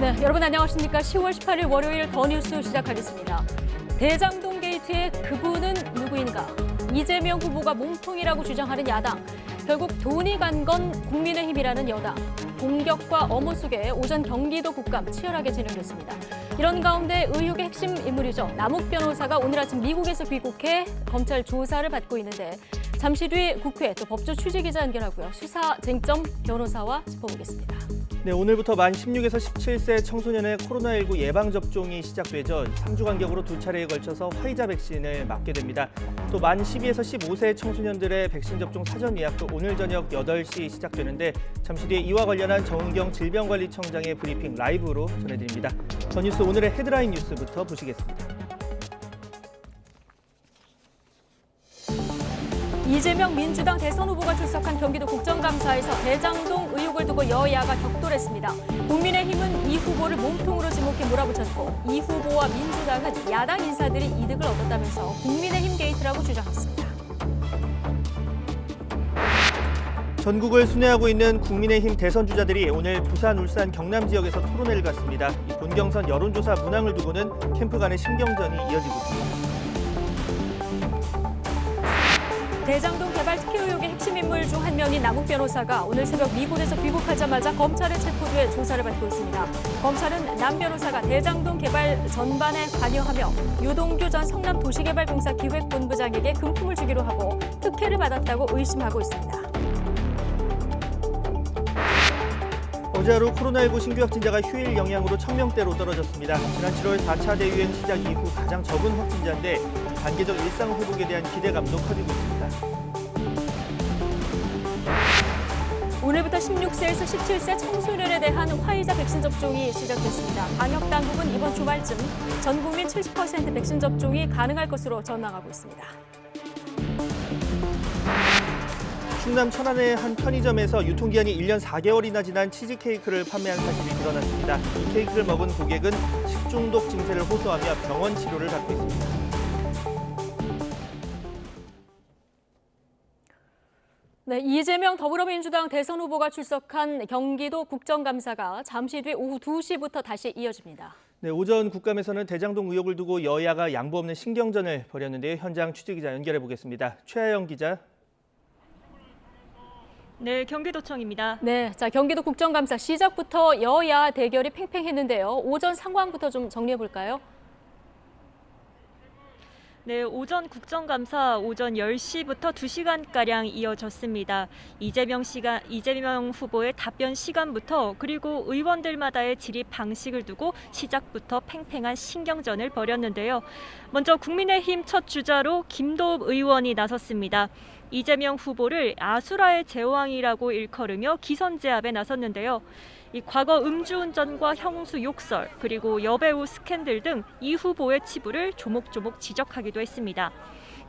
네, 여러분 안녕하십니까? 10월 18일 월요일 더 뉴스 시작하겠습니다. 대장동 게이트의 그분은 누구인가? 이재명 후보가 몸통이라고 주장하는 야당. 결국 돈이 간 건 국민의힘이라는 여당. 공격과 엄호 속에 오전 경기도 국감 치열하게 진행됐습니다. 이런 가운데 의혹의 핵심 인물이죠. 남욱 변호사가 오늘 아침 미국에서 귀국해 검찰 조사를 받고 있는데 잠시 뒤 국회 또 법조 취재기자 연결하고요. 수사 쟁점 변호사와 짚어보겠습니다. 네, 오늘부터 만 16에서 17세 청소년의 코로나19 예방접종이 시작되죠. 3주 간격으로 두 차례에 걸쳐서 화이자 백신을 맞게 됩니다. 또 만 12에서 15세 청소년들의 백신 접종 사전 예약도 오늘 저녁 8시 시작되는데 잠시 뒤에 이와 관련한 정은경 질병관리청장의 브리핑 라이브로 전해드립니다. 전 뉴스 오늘의 헤드라인 뉴스부터 보시겠습니다. 이재명 민주당 대선 후보가 출석한 경기도 국정감사에서 대장동 의혹을 두고 여야가 격돌했습니다. 국민의힘은 이 후보를 몸통으로 지목해 몰아붙였고 이 후보와 민주당은 야당 인사들이 이득을 얻었다면서 국민의힘 게이트라고 주장했습니다. 전국을 순회하고 있는 국민의힘 대선 주자들이 오늘 부산, 울산, 경남 지역에서 토론회를 갖습니다. 본경선 여론조사 문항을 두고는 캠프 간의 신경전이 이어지고 있습니다. 대장동 개발 특혜 의혹의 핵심 인물 중 한 명인 남욱 변호사가 오늘 새벽 미국에서 귀국하자마자 검찰에 체포돼 조사를 받고 있습니다. 검찰은 남 변호사가 대장동 개발 전반에 관여하며 유동규 전 성남도시개발공사 기획본부장에게 금품을 주기로 하고 특혜를 받았다고 의심하고 있습니다. 어제 하루 코로나19 신규 확진자가 휴일 영향으로 1000명대로 떨어졌습니다. 지난 7월 4차 대유행 시작 이후 가장 적은 확진자인데 단계적 일상 회복에 대한 기대감도 커지고 있습니다. 오늘부터 16세에서 17세 청소년에 대한 화이자 백신 접종이 시작됐습니다. 방역당국은 이번 주말쯤 전 국민 70% 백신 접종이 가능할 것으로 전망하고 있습니다. 충남 천안의 한 편의점에서 유통기한이 1년 4개월이나 지난 치즈케이크를 판매한 사실이 드러났습니다. 이 케이크를 먹은 고객은 식중독 증세를 호소하며 병원 치료를 받고 있습니다. 네, 이재명 더불어민주당 대선 후보가 출석한 경기도 국정감사가 잠시 뒤 오후 2시부터 다시 이어집니다. 네, 오전 국감에서는 대장동 의혹을 두고 여야가 양보 없는 신경전을 벌였는데요. 현장 취재기자 연결해 보겠습니다. 최하영 기자. 네, 경기도청입니다. 네, 자 경기도 국정감사 시작부터 여야 대결이 팽팽했는데요. 오전 상황부터 좀 정리해 볼까요? 네, 오전 국정감사 오전 10시부터 2시간가량 이어졌습니다. 이재명 후보의 답변 시간부터 그리고 의원들마다의 질의 방식을 두고 시작부터 팽팽한 신경전을 벌였는데요. 먼저 국민의힘 첫 주자로 김도읍 의원이 나섰습니다. 이재명 후보를 아수라의 제왕이라고 일컬으며 기선제압에 나섰는데요. 이 과거 음주운전과 형수 욕설 그리고 여배우 스캔들 등 이 후보의 치부를 조목조목 지적하기도 했습니다.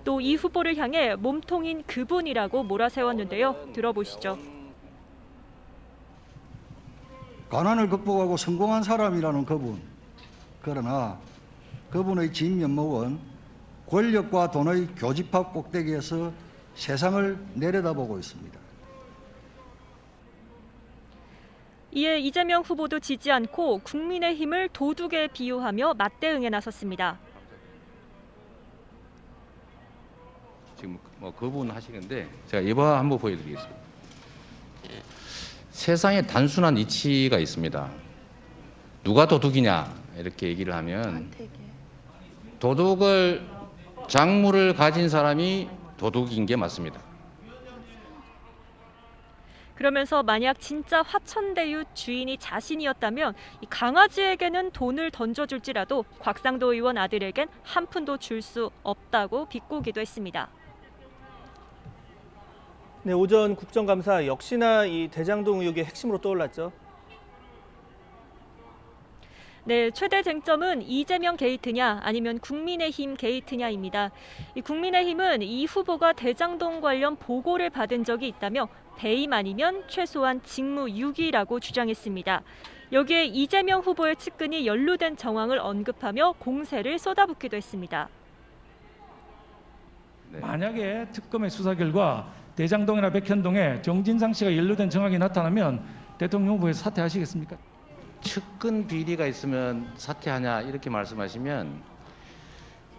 또 이 후보를 향해 몸통인 그분이라고 몰아세웠는데요. 들어보시죠. 가난을 극복하고 성공한 사람이라는 그분. 그러나 그분의 진면목은 권력과 돈의 교집합 꼭대기에서 세상을 내려다보고 있습니다. 이에 이재명 후보도 지지 않고 국민의힘을 도둑에 비유하며 맞대응에 나섰습니다. 지금 그분 하시는데 제가 예화 한번 보여드리겠습니다. 세상에 단순한 이치가 있습니다. 누가 도둑이냐 이렇게 얘기를 하면 도둑을 작물을 가진 사람이 도둑인 게 맞습니다. 그러면서 만약 진짜 화천대유 주인이 자신이었다면 이 강아지에게는 돈을 던져줄지라도 곽상도 의원 아들에겐 한 푼도 줄 수 없다고 비꼬기도 했습니다. 네, 오전 국정감사 역시나 이 대장동 의혹의 핵심으로 떠올랐죠. 네, 최대 쟁점은 이재명 게이트냐 아니면 국민의힘 게이트냐입니다. 이 국민의힘은 이 후보가 대장동 관련 보고를 받은 적이 있다며 배임 아니면 최소한 직무유기라고 주장했습니다. 여기에 이재명 후보의 측근이 연루된 정황을 언급하며 공세를 쏟아붓기도 했습니다. 만약에 특검의 수사 결과 대장동이나 백현동에 정진상 씨가 연루된 정황이 나타나면 대통령 후보에서 사퇴하시겠습니까? 측근 비리가 있으면 사퇴하냐 이렇게 말씀하시면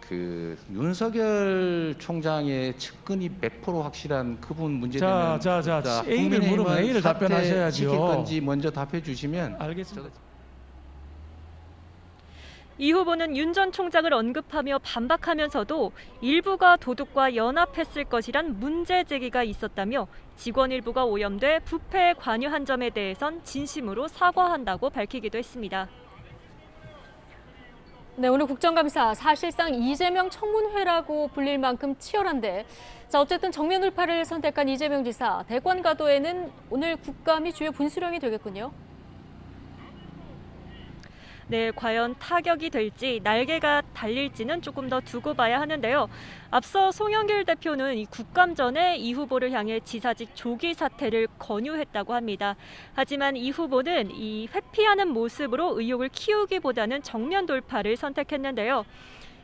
그 윤석열 총장의 측근이 100% 확실한 그분 문제되면 자, A를 물으면 A를 답변하셔야죠. 시킬 건지 먼저 답해 주시면 알겠습니다. 이 후보는 윤 전 총장을 언급하며 반박하면서도 일부가 도둑과 연합했을 것이란 문제 제기가 있었다며 직원 일부가 오염돼 부패에 관여한 점에 대해선 진심으로 사과한다고 밝히기도 했습니다. 네, 오늘 국정감사 사실상 이재명 청문회라고 불릴 만큼 치열한데, 자, 어쨌든 정면 돌파를 선택한 이재명 지사, 대권 가도에는 오늘 국감이 주요 분수령이 되겠군요. 네, 과연 타격이 될지 날개가 달릴지는 조금 더 두고 봐야 하는데요. 앞서 송영길 대표는 이 국감 전에 이 후보를 향해 지사직 조기 사퇴를 권유했다고 합니다. 하지만 이 후보는 이 회피하는 모습으로 의혹을 키우기보다는 정면 돌파를 선택했는데요.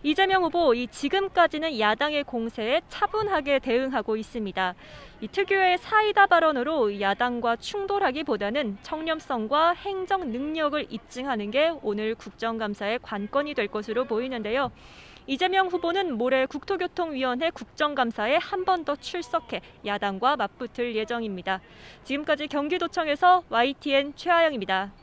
이재명 후보 지금까지는 야당의 공세에 차분하게 대응하고 있습니다. 이 특유의 사이다 발언으로 야당과 충돌하기보다는 청렴성과 행정 능력을 입증하는 게 오늘 국정감사의 관건이 될 것으로 보이는데요. 이재명 후보는 모레 국토교통위원회 국정감사에 한 번 더 출석해 야당과 맞붙을 예정입니다. 지금까지 경기도청에서 YTN 최하영입니다.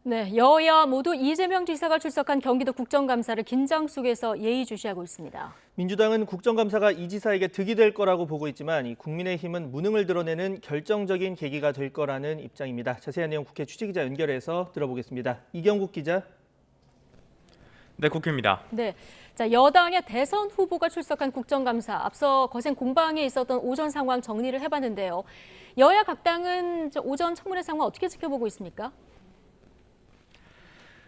네, 여야 모두 이재명 지사가 출석한 경기도 국정감사를 긴장 속에서 예의주시하고 있습니다. 민주당은 국정감사가 이 지사에게 득이 될 거라고 보고 있지만 이 국민의힘은 무능을 드러내는 결정적인 계기가 될 거라는 입장입니다. 자세한 내용 국회 취재기자 연결해서 들어보겠습니다. 이경국 기자. 네, 국회입니다. 네, 자, 여당의 대선 후보가 출석한 국정감사, 앞서 거센 공방에 있었던 오전 상황 정리를 해봤는데요. 여야 각 당은 오전 청문회 상황 어떻게 지켜보고 있습니까?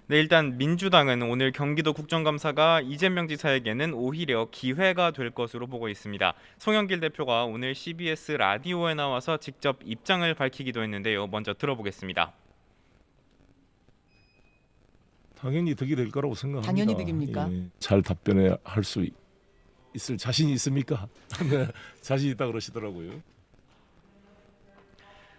네, 일단 민주당은 오늘 경기도 국정감사가 이재명 지사에게는 오히려 기회가 될 것으로 보고 있습니다. 송영길 대표가 오늘 CBS 라디오에 나와서 직접 입장을 밝히기도 했는데요. 먼저 들어보겠습니다. 당연히 득이 될 거라고 생각합니다. 당연히 득입니까? 예, 잘 답변해 할 수 있을 자신이 있습니까? 네, 자신 있다 그러시더라고요.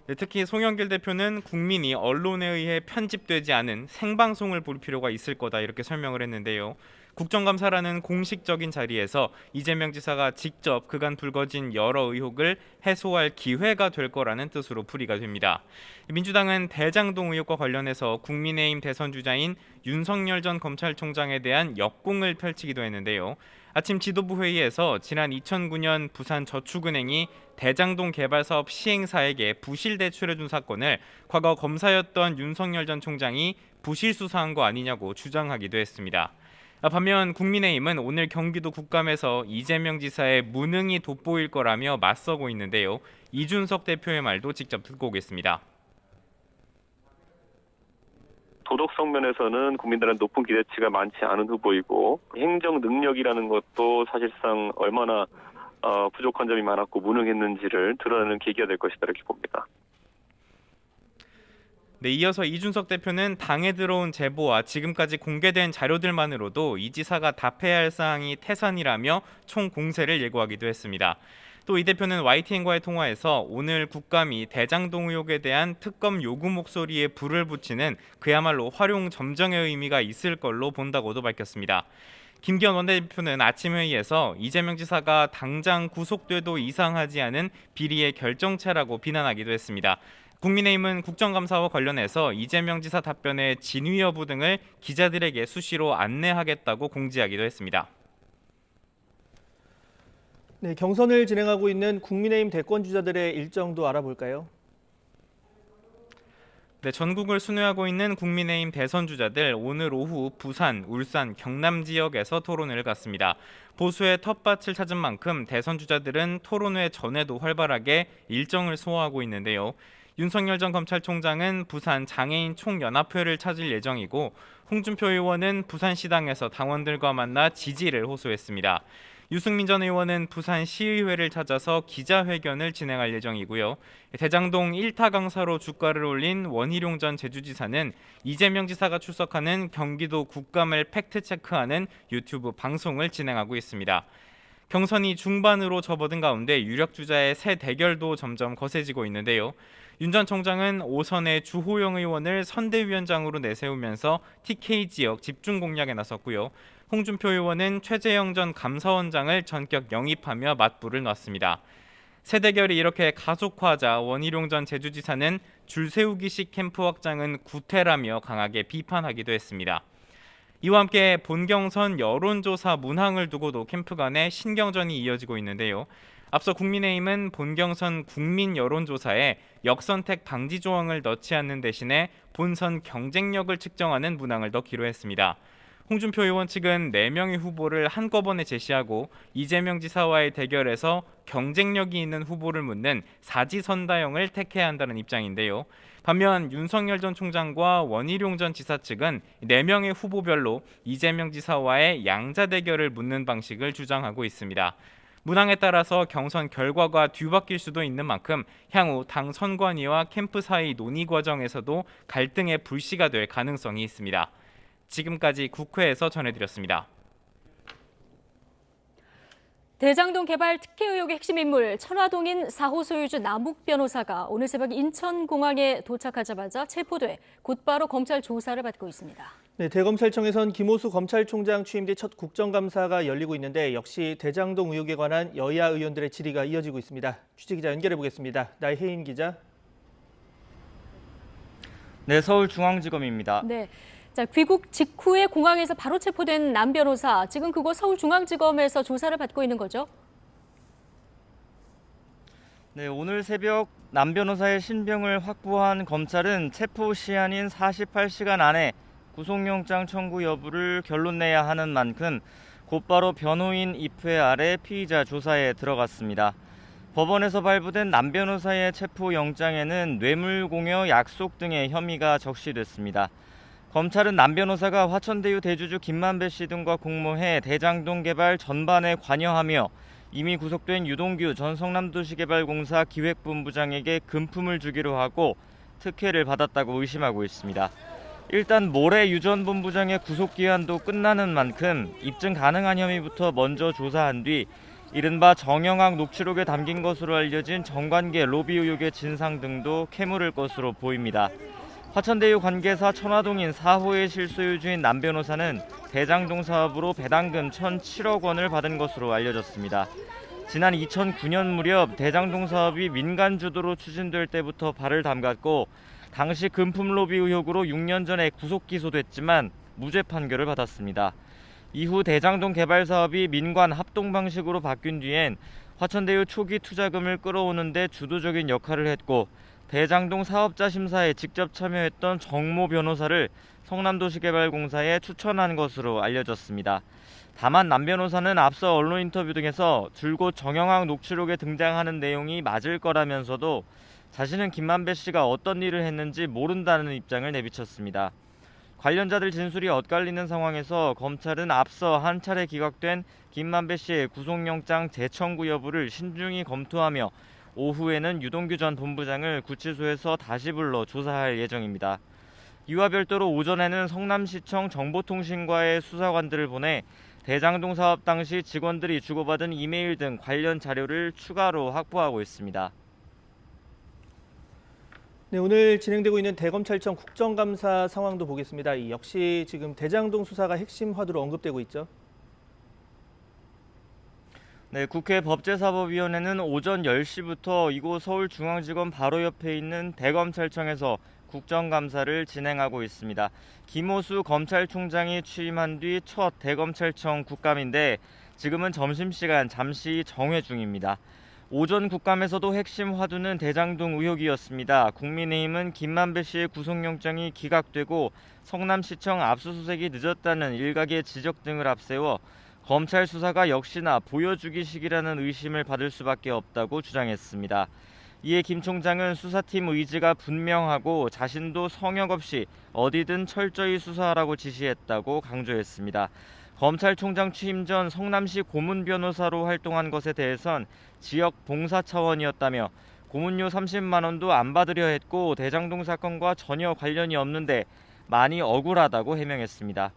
네, 특히 송영길 대표는 국민이 언론에 의해 편집되지 않은 생방송을 볼 필요가 있을 거다 이렇게 설명을 했는데요. 국정감사라는 공식적인 자리에서 이재명 지사가 직접 그간 불거진 여러 의혹을 해소할 기회가 될 거라는 뜻으로 풀이가 됩니다. 민주당은 대장동 의혹과 관련해서 국민의힘 대선 주자인 윤석열 전 검찰총장에 대한 역공을 펼치기도 했는데요. 아침 지도부 회의에서 지난 2009년 부산저축은행이 대장동 개발사업 시행사에게 부실 대출해준 사건을 과거 검사였던 윤석열 전 총장이 부실 수사한 거 아니냐고 주장하기도 했습니다. 반면 국민의힘은 오늘 경기도 국감에서 이재명 지사의 무능이 돋보일 거라며 맞서고 있는데요. 이준석 대표의 말도 직접 듣고 오겠습니다. 도덕성 면에서는 국민들은 높은 기대치가 많지 않은 후보이고 행정 능력이라는 것도 사실상 얼마나 부족한 점이 많았고 무능했는지를 드러내는 계기가 될 것이다 이렇게 봅니다. 네, 이어서 이준석 대표는 당에 들어온 제보와 지금까지 공개된 자료들만으로도 이 지사가 답해야 할 사항이 태산이라며 총 공세를 예고하기도 했습니다. 또 이 대표는 YTN과의 통화에서 오늘 국감이 대장동 의혹에 대한 특검 요구 목소리에 불을 붙이는 그야말로 활용 점정의 의미가 있을 걸로 본다고도 밝혔습니다. 김기현 원내대표는 아침 회의에서 이재명 지사가 당장 구속돼도 이상하지 않은 비리의 결정체라고 비난하기도 했습니다. 국민의힘은 국정감사와 관련해서 이재명 지사 답변의 진위 여부 등을 기자들에게 수시로 안내하겠다고 공지하기도 했습니다. 네, 경선을 진행하고 있는 국민의힘 대권 주자들의 일정도 알아볼까요? 네, 전국을 순회하고 있는 국민의힘 대선 주자들 오늘 오후 부산, 울산, 경남 지역에서 토론회를 갖습니다. 보수의 텃밭을 찾은 만큼 대선 주자들은 토론회 전에도 활발하게 일정을 소화하고 있는데요. 윤석열 전 검찰총장은 부산 장애인 총연합회를 찾을 예정이고 홍준표 의원은 부산시당에서 당원들과 만나 지지를 호소했습니다. 유승민 전 의원은 부산시의회를 찾아서 기자회견을 진행할 예정이고요. 대장동 1타 강사로 주가를 올린 원희룡 전 제주지사는 이재명 지사가 출석하는 경기도 국감을 팩트체크하는 유튜브 방송을 진행하고 있습니다. 경선이 중반으로 접어든 가운데 유력 주자의 새 대결도 점점 거세지고 있는데요. 윤 전 총장은 오선의 주호영 의원을 선대위원장으로 내세우면서 TK 지역 집중 공략에 나섰고요. 홍준표 의원은 최재형 전 감사원장을 전격 영입하며 맞불을 놨습니다. 새 대결이 이렇게 가속화하자 원희룡 전 제주지사는 줄 세우기식 캠프 확장은 구태라며 강하게 비판하기도 했습니다. 이와 함께 본경선 여론조사 문항을 두고도 캠프 간의 신경전이 이어지고 있는데요. 앞서 국민의힘은 본경선 국민 여론조사에 역선택 방지 조항을 넣지 않는 대신에 본선 경쟁력을 측정하는 문항을 넣기로 했습니다. 홍준표 의원 측은 4명의 후보를 한꺼번에 제시하고 이재명 지사와의 대결에서 경쟁력이 있는 후보를 묻는 사지선다형을 택해야 한다는 입장인데요. 반면 윤석열 전 총장과 원희룡 전 지사 측은 4명의 후보별로 이재명 지사와의 양자 대결을 묻는 방식을 주장하고 있습니다. 문항에 따라서 경선 결과가 뒤바뀔 수도 있는 만큼 향후 당 선관위와 캠프 사이 논의 과정에서도 갈등의 불씨가 될 가능성이 있습니다. 지금까지 국회에서 전해드렸습니다. 대장동 개발 특혜 의혹의 핵심 인물 천화동인 4호 소유주 남욱 변호사가 오늘 새벽 인천공항에 도착하자마자 체포돼 곧바로 검찰 조사를 받고 있습니다. 네, 대검찰청에선 김호수 검찰총장 취임 뒤 첫 국정감사가 열리고 있는데 역시 대장동 의혹에 관한 여야 의원들의 질의가 이어지고 있습니다. 취재기자 연결해 보겠습니다. 나혜인 기자. 네, 서울중앙지검입니다. 네. 자, 귀국 직후에 공항에서 바로 체포된 남 변호사, 지금 그곳 서울중앙지검에서 조사를 받고 있는 거죠? 네, 오늘 새벽 남 변호사의 신병을 확보한 검찰은 체포 시한인 48시간 안에 구속영장 청구 여부를 결론 내야 하는 만큼 곧바로 변호인 입회 아래 피의자 조사에 들어갔습니다. 법원에서 발부된 남 변호사의 체포 영장에는 뇌물공여, 약속 등의 혐의가 적시됐습니다. 검찰은 남 변호사가 화천대유 대주주 김만배 씨 등과 공모해 대장동 개발 전반에 관여하며 이미 구속된 유동규 전 성남도시개발공사 기획본부장에게 금품을 주기로 하고 특혜를 받았다고 의심하고 있습니다. 일단 모레 유 전 본부장의 구속기한도 끝나는 만큼 입증 가능한 혐의부터 먼저 조사한 뒤 이른바 정영학 녹취록에 담긴 것으로 알려진 정관계 로비 의혹의 진상 등도 캐물을 것으로 보입니다. 화천대유 관계사 천화동인 4호의 실소유주인 남 변호사는 대장동 사업으로 배당금 1,007억 원을 받은 것으로 알려졌습니다. 지난 2009년 무렵 대장동 사업이 민간 주도로 추진될 때부터 발을 담갔고 당시 금품 로비 의혹으로 6년 전에 구속 기소됐지만 무죄 판결을 받았습니다. 이후 대장동 개발 사업이 민관 합동 방식으로 바뀐 뒤엔 화천대유 초기 투자금을 끌어오는 데 주도적인 역할을 했고 대장동 사업자 심사에 직접 참여했던 정모 변호사를 성남도시개발공사에 추천한 것으로 알려졌습니다. 다만 남 변호사는 앞서 언론 인터뷰 등에서 줄곧 정영학 녹취록에 등장하는 내용이 맞을 거라면서도 자신은 김만배 씨가 어떤 일을 했는지 모른다는 입장을 내비쳤습니다. 관련자들 진술이 엇갈리는 상황에서 검찰은 앞서 한 차례 기각된 김만배 씨의 구속영장 재청구 여부를 신중히 검토하며 오후에는 유동규 전 본부장을 구치소에서 다시 불러 조사할 예정입니다. 이와 별도로 오전에는 성남시청 정보통신과의 수사관들을 보내 대장동 사업 당시 직원들이 주고받은 이메일 등 관련 자료를 추가로 확보하고 있습니다. 네, 오늘 진행되고 있는 대검찰청 국정감사 상황도 보겠습니다. 역시 지금 대장동 수사가 핵심 화두로 언급되고 있죠. 네, 국회 법제사법위원회는 오전 10시부터 이곳 서울중앙지검 바로 옆에 있는 대검찰청에서 국정감사를 진행하고 있습니다. 김호수 검찰총장이 취임한 뒤 첫 대검찰청 국감인데 지금은 점심시간 잠시 정회 중입니다. 오전 국감에서도 핵심 화두는 대장동 의혹이었습니다. 국민의힘은 김만배 씨의 구속영장이 기각되고 성남시청 압수수색이 늦었다는 일각의 지적 등을 앞세워 검찰 수사가 역시나 보여주기식이라는 의심을 받을 수밖에 없다고 주장했습니다. 이에 김 총장은 수사팀 의지가 분명하고 자신도 성역 없이 어디든 철저히 수사하라고 지시했다고 강조했습니다. 검찰총장 취임 전 성남시 고문 변호사로 활동한 것에 대해선 지역 봉사 차원이었다며 고문료 30만 원도 안 받으려 했고 대장동 사건과 전혀 관련이 없는데 많이 억울하다고 해명했습니다.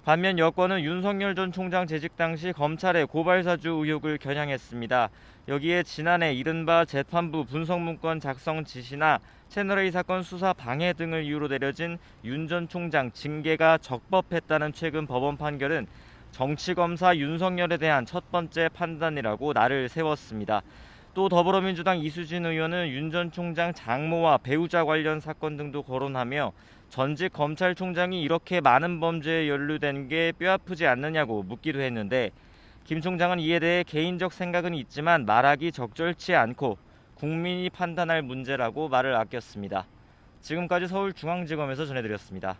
반면 여권은 윤석열 전 총장 재직 당시 검찰의 고발사주 의혹을 겨냥했습니다. 여기에 지난해 이른바 재판부 분석문건 작성 지시나 채널A 사건 수사 방해 등을 이유로 내려진 윤 전 총장 징계가 적법했다는 최근 법원 판결은 정치검사 윤석열에 대한 첫 번째 판단이라고 날을 세웠습니다. 또 더불어민주당 이수진 의원은 윤 전 총장 장모와 배우자 관련 사건 등도 거론하며 전직 검찰총장이 이렇게 많은 범죄에 연루된 게 뼈아프지 않느냐고 묻기도 했는데 김 총장은 이에 대해 개인적 생각은 있지만 말하기 적절치 않고 국민이 판단할 문제라고 말을 아꼈습니다. 지금까지 서울중앙지검에서 전해드렸습니다.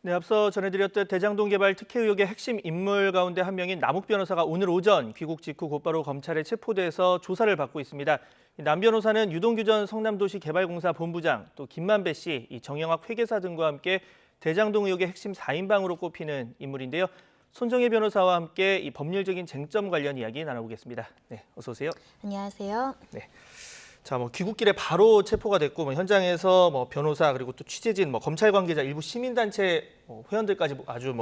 네, 앞서 전해드렸던 대장동 개발 특혜 의혹의 핵심 인물 가운데 한 명인 남욱 변호사가 오늘 오전 귀국 직후 곧바로 검찰에 체포돼서 조사를 받고 있습니다. 남 변호사는 유동규 전 성남도시개발공사 본부장, 또 김만배 씨, 정영학 회계사 등과 함께 대장동 의혹의 핵심 4인방으로 꼽히는 인물인데요. 손정혜 변호사와 함께 이 법률적인 쟁점 관련 이야기 나눠보겠습니다. 네, 어서 오세요. 안녕하세요. 네. 자, 귀국길에 바로 체포가 됐고 현장에서 변호사 그리고 또 취재진, 검찰 관계자, 일부 시민단체 회원들까지 아주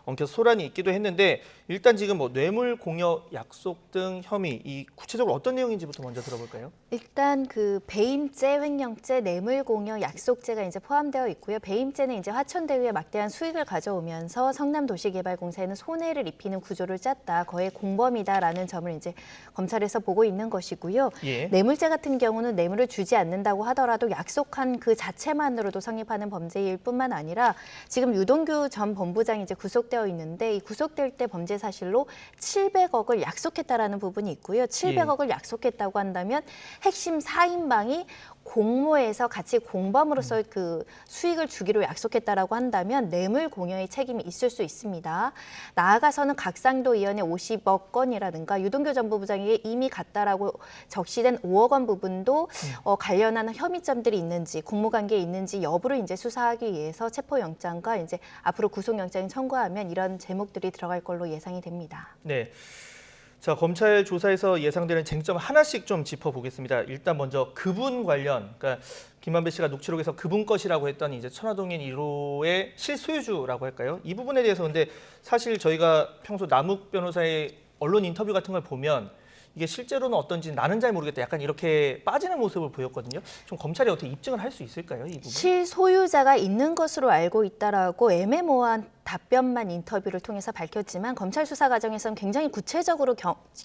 엉켜서 소란이 있기도 했는데 일단 지금 뇌물 공여 약속 등 혐의 이 구체적으로 어떤 내용인지부터 먼저 들어볼까요? 일단 그 배임죄, 횡령죄, 뇌물 공여 약속죄가 이제 포함되어 있고요. 배임죄는 이제 화천대유에 막대한 수익을 가져오면서 성남도시개발공사에는 손해를 입히는 구조를 짰다. 거의 공범이다라는 점을 이제 검찰에서 보고 있는 것이고요. 예. 뇌물죄 같은 경우는 뇌물을 주지 않는다고 하더라도 약속한 그 자체만으로도 성립하는 범죄일 뿐만 아니라 지금 유동규 전 본부장이 이제 구속되어 있는데 이 구속될 때 범죄 사실로 700억을 약속했다라는 부분이 있고요. 700억을 약속했다고 한다면 핵심 4인방이 공모해서 같이 공범으로서 그 수익을 주기로 약속했다라고 한다면 뇌물 공여의 책임이 있을 수 있습니다. 나아가서는 각상도 의원의 50억 건이라든가 유동규 전 본부장에게 이미 갔다라고 적시된 5억 원 부분도 관련한 혐의점들이 있는지, 공모관계에 있는지 여부를 이제 수사하기 위해서 체포영장과 이제 앞으로 구속영장을 청구하면 이런 제목들이 들어갈 걸로 예상이 됩니다. 네. 자, 검찰 조사에서 예상되는 쟁점 하나씩 좀 짚어보겠습니다. 일단 먼저 그분 관련, 그러니까 김만배 씨가 녹취록에서 그분 것이라고 했던 이제 천화동인 1호의 실소유주라고 할까요? 이 부분에 대해서 근데 사실 저희가 평소 남욱 변호사의 언론 인터뷰 같은 걸 보면 이게 실제로는 어떤지 나는 잘 모르겠다. 약간 이렇게 빠지는 모습을 보였거든요. 좀 검찰이 어떻게 입증을 할 수 있을까요? 이 부분? 실소유자가 있는 것으로 알고 있다라고 애매모호한 답변만 인터뷰를 통해서 밝혔지만 검찰 수사 과정에서는 굉장히 구체적으로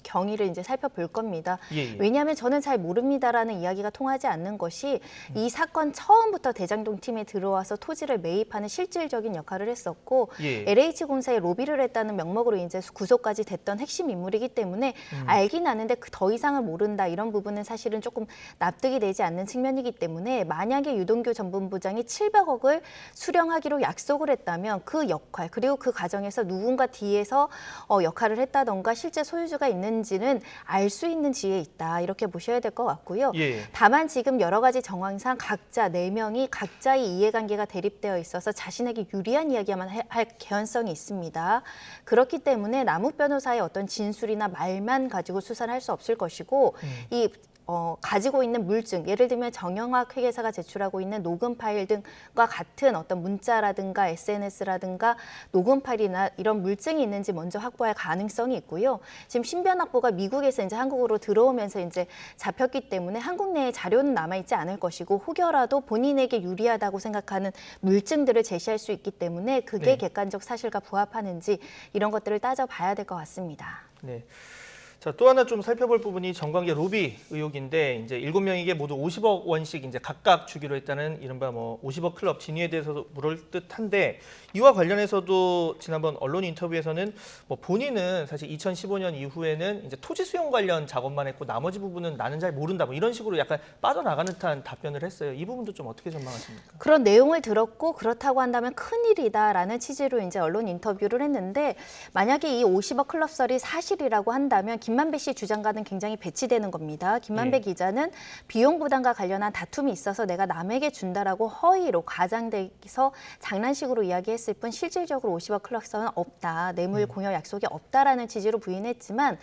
경위를 이제 살펴볼 겁니다. 예. 왜냐하면 저는 잘 모릅니다라는 이야기가 통하지 않는 것이 이 사건 처음부터 대장동 팀에 들어와서 토지를 매입하는 실질적인 역할을 했었고 LH공사에 로비를 했다는 명목으로 이제 구속까지 됐던 핵심 인물이기 때문에 알긴 아는데 더 이상을 모른다 이런 부분은 사실은 조금 납득이 되지 않는 측면이기 때문에 만약에 유동규 전 본부장이 700억을 수령하기로 약속을 했다면 그 역할 그리고 그 과정에서 누군가 뒤에서 역할을 했다던가 실제 소유주가 있는지는 알 수 있는 지혜에 있다 이렇게 보셔야 될 것 같고요. 다만 지금 여러 가지 정황상 각자 4명이 각자의 이해관계가 대립되어 있어서 자신에게 유리한 이야기만 할 개연성이 있습니다. 그렇기 때문에 남욱 변호사의 어떤 진술이나 말만 가지고 수사를 할 수 없을 것이고 이 가지고 있는 물증, 예를 들면 정영학 회계사가 제출하고 있는 녹음 파일 등과 같은 어떤 문자라든가 SNS라든가 녹음 파일이나 이런 물증이 있는지 먼저 확보할 가능성이 있고요. 지금 신변학보가 미국에서 이제 한국으로 들어오면서 이제 잡혔기 때문에 한국 내에 자료는 남아있지 않을 것이고 혹여라도 본인에게 유리하다고 생각하는 물증들을 제시할 수 있기 때문에 그게 객관적 사실과 부합하는지 이런 것들을 따져봐야 될 것 같습니다. 네. 자, 또 하나 좀 살펴볼 부분이 정관계 로비 의혹인데 이제 7명에게 모두 50억 원씩 이제 각각 주기로 했다는 이른바 50억 클럽 진위에 대해서 물을 듯한데 이와 관련해서도 지난번 언론 인터뷰에서는 본인은 사실 2015년 이후에는 이제 토지 수용 관련 작업만 했고 나머지 부분은 나는 잘 모른다 이런 식으로 약간 빠져나가는 듯한 답변을 했어요. 이 부분도 좀 어떻게 전망하십니까? 그런 내용을 들었고 그렇다고 한다면 큰일이다라는 취지로 이제 언론 인터뷰를 했는데 만약에 이 50억 클럽설이 사실이라고 한다면 김만배 씨 주장과는 굉장히 배치되는 겁니다. 김만배 기자는 비용 부담과 관련한 다툼이 있어서 내가 남에게 준다라고 허위로 과장돼서 장난식으로 이야기했을 뿐 실질적으로 50억 클락선은 없다. 뇌물 공여 약속이 없다라는 취지로 부인했지만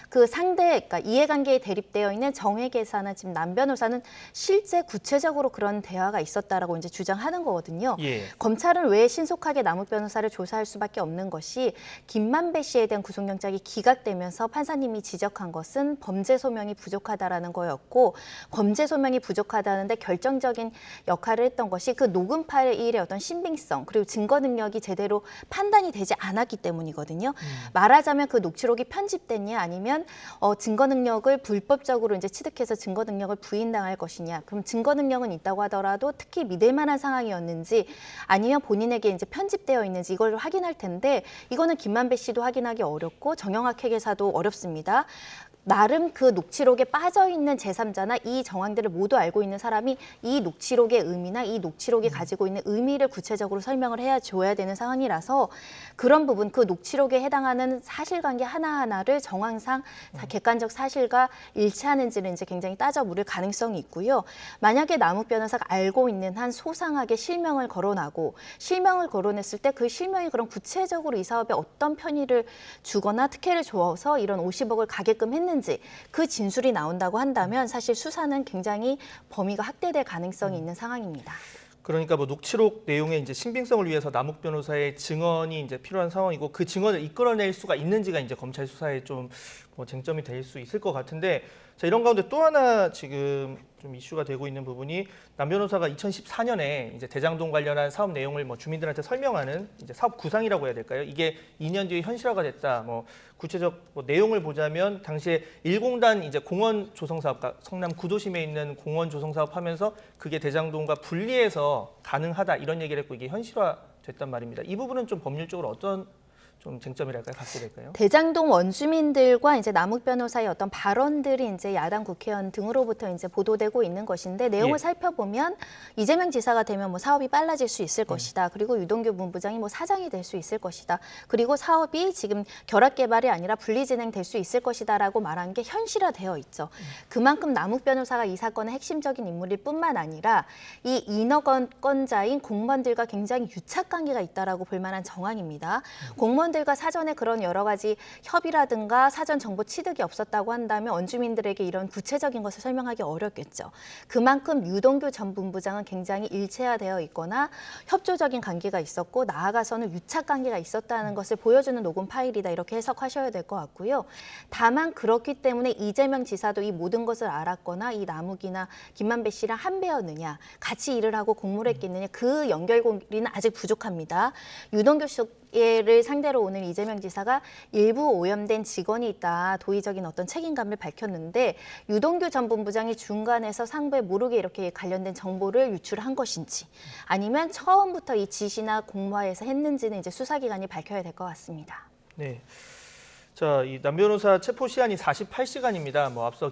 그 상대, 그러니까 이해관계에 대립되어 있는 정회계사나 지금 남 변호사는 실제 구체적으로 그런 대화가 있었다라고 이제 주장하는 거거든요. 검찰은 왜 신속하게 남욱 변호사를 조사할 수밖에 없는 것이 김만배 씨에 대한 구속영장이 기각되면서 판사님이 지적한 것은 범죄 소명이 부족하다라는 거였고 범죄 소명이 부족하다는데 결정적인 역할을 했던 것이 그 녹음 파일의 어떤 신빙성 그리고 증거 능력이 제대로 판단이 되지 않았기 때문이거든요. 말하자면 그 녹취록이 편집됐냐 아니면 증거 능력을 불법적으로 이제 취득해서 증거 능력을 부인당할 것이냐. 그럼 증거 능력은 있다고 하더라도 특히 믿을 만한 상황이었는지 아니면 본인에게 이제 편집되어 있는지 이걸 확인할 텐데 이거는 김만배 씨도 확인하기 어렵고 정영학 회계사도 어렵습니다. 나름 그 녹취록에 빠져있는 제3자나 이 정황들을 모두 알고 있는 사람이 이 녹취록의 의미나 이 녹취록이 가지고 있는 의미를 구체적으로 설명을 줘야 되는 상황이라서 그런 부분, 그 녹취록에 해당하는 사실관계 하나하나를 정황상 객관적 사실과 일치하는지는 이제 굉장히 따져 물을 가능성이 있고요. 만약에 남욱 변호사가 알고 있는 한 소상하게 실명을 거론하고 실명을 거론했을 때 그 실명이 그런 구체적으로 이 사업에 어떤 편의를 주거나 특혜를 줘서 이런 50억을 가게끔 했는지 그 진술이 나온다고 한다면 사실 수사는 굉장히 범위가 확대될 가능성이 있는 상황입니다. 그러니까 뭐 녹취록 내용의 이제 신빙성을 위해서 남욱 변호사의 증언이 이제 필요한 상황이고 그 증언을 이끌어낼 수가 있는지가 이제 검찰 수사에 좀 뭐 쟁점이 될 수 있을 것 같은데 자, 이런 가운데 또 하나 지금 좀 이슈가 되고 있는 부분이 남 변호사가 2014년에 이제 대장동 관련한 사업 내용을 뭐 주민들한테 설명하는 이제 사업 구상이라고 해야 될까요? 이게 2년 뒤에 현실화가 됐다. 뭐 구체적 뭐 내용을 보자면 당시에 1공단 이제 공원 조성 사업, 성남 구도심에 있는 공원 조성 사업 하면서 그게 대장동과 분리해서 가능하다 이런 얘기를 했고 이게 현실화됐단 말입니다. 이 부분은 좀 법률적으로 어떤 좀 쟁점이랄까요? 갖게 될까요? 대장동 원주민들과 이제 남욱 변호사의 어떤 발언들이 이제 야당 국회의원 등으로부터 이제 보도되고 있는 것인데 내용을 살펴보면 이재명 지사가 되면 뭐 사업이 빨라질 수 있을 것이다. 그리고 유동규 문부장이 뭐 사장이 될 수 있을 것이다. 그리고 사업이 지금 결합 개발이 아니라 분리 진행될 수 있을 것이다라고 말한 게 현실화되어 있죠. 그만큼 남욱 변호사가 이 사건의 핵심적인 인물일 뿐만 아니라 이 인허건자인 공무원들과 굉장히 유착 관계가 있다라고 볼 만한 정황입니다. 공무원들과 사전에 그런 여러 가지 협의라든가 사전 정보 취득이 없었다고 한다면 원주민들에게 이런 구체적인 것을 설명하기 어렵겠죠. 그만큼 유동규 전 본부장은 굉장히 일체화되어 있거나 협조적인 관계가 있었고 나아가서는 유착 관계가 있었다는 것을 보여주는 녹음 파일이다 이렇게 해석하셔야 될 것 같고요. 다만 그렇기 때문에 이재명 지사도 이 모든 것을 알았거나 이 남욱이나 김만배 씨랑 한 배였느냐 같이 일을 하고 공모를 했겠느냐 그 연결고리는 아직 부족합니다. 유동규 씨를 상대로 오늘 이재명 지사가 일부 오염된 직원이 있다. 도의적인 어떤 책임감을 밝혔는데 유동규 전 본부장이 중간에서 상부에 모르게 이렇게 관련된 정보를 유출한 것인지 아니면 처음부터 이 지시나 공모하에서 했는지는 이제 수사기관이 밝혀야 될 것 같습니다. 네. 자, 이 남 변호사 체포 시한이 48시간입니다. 뭐 앞서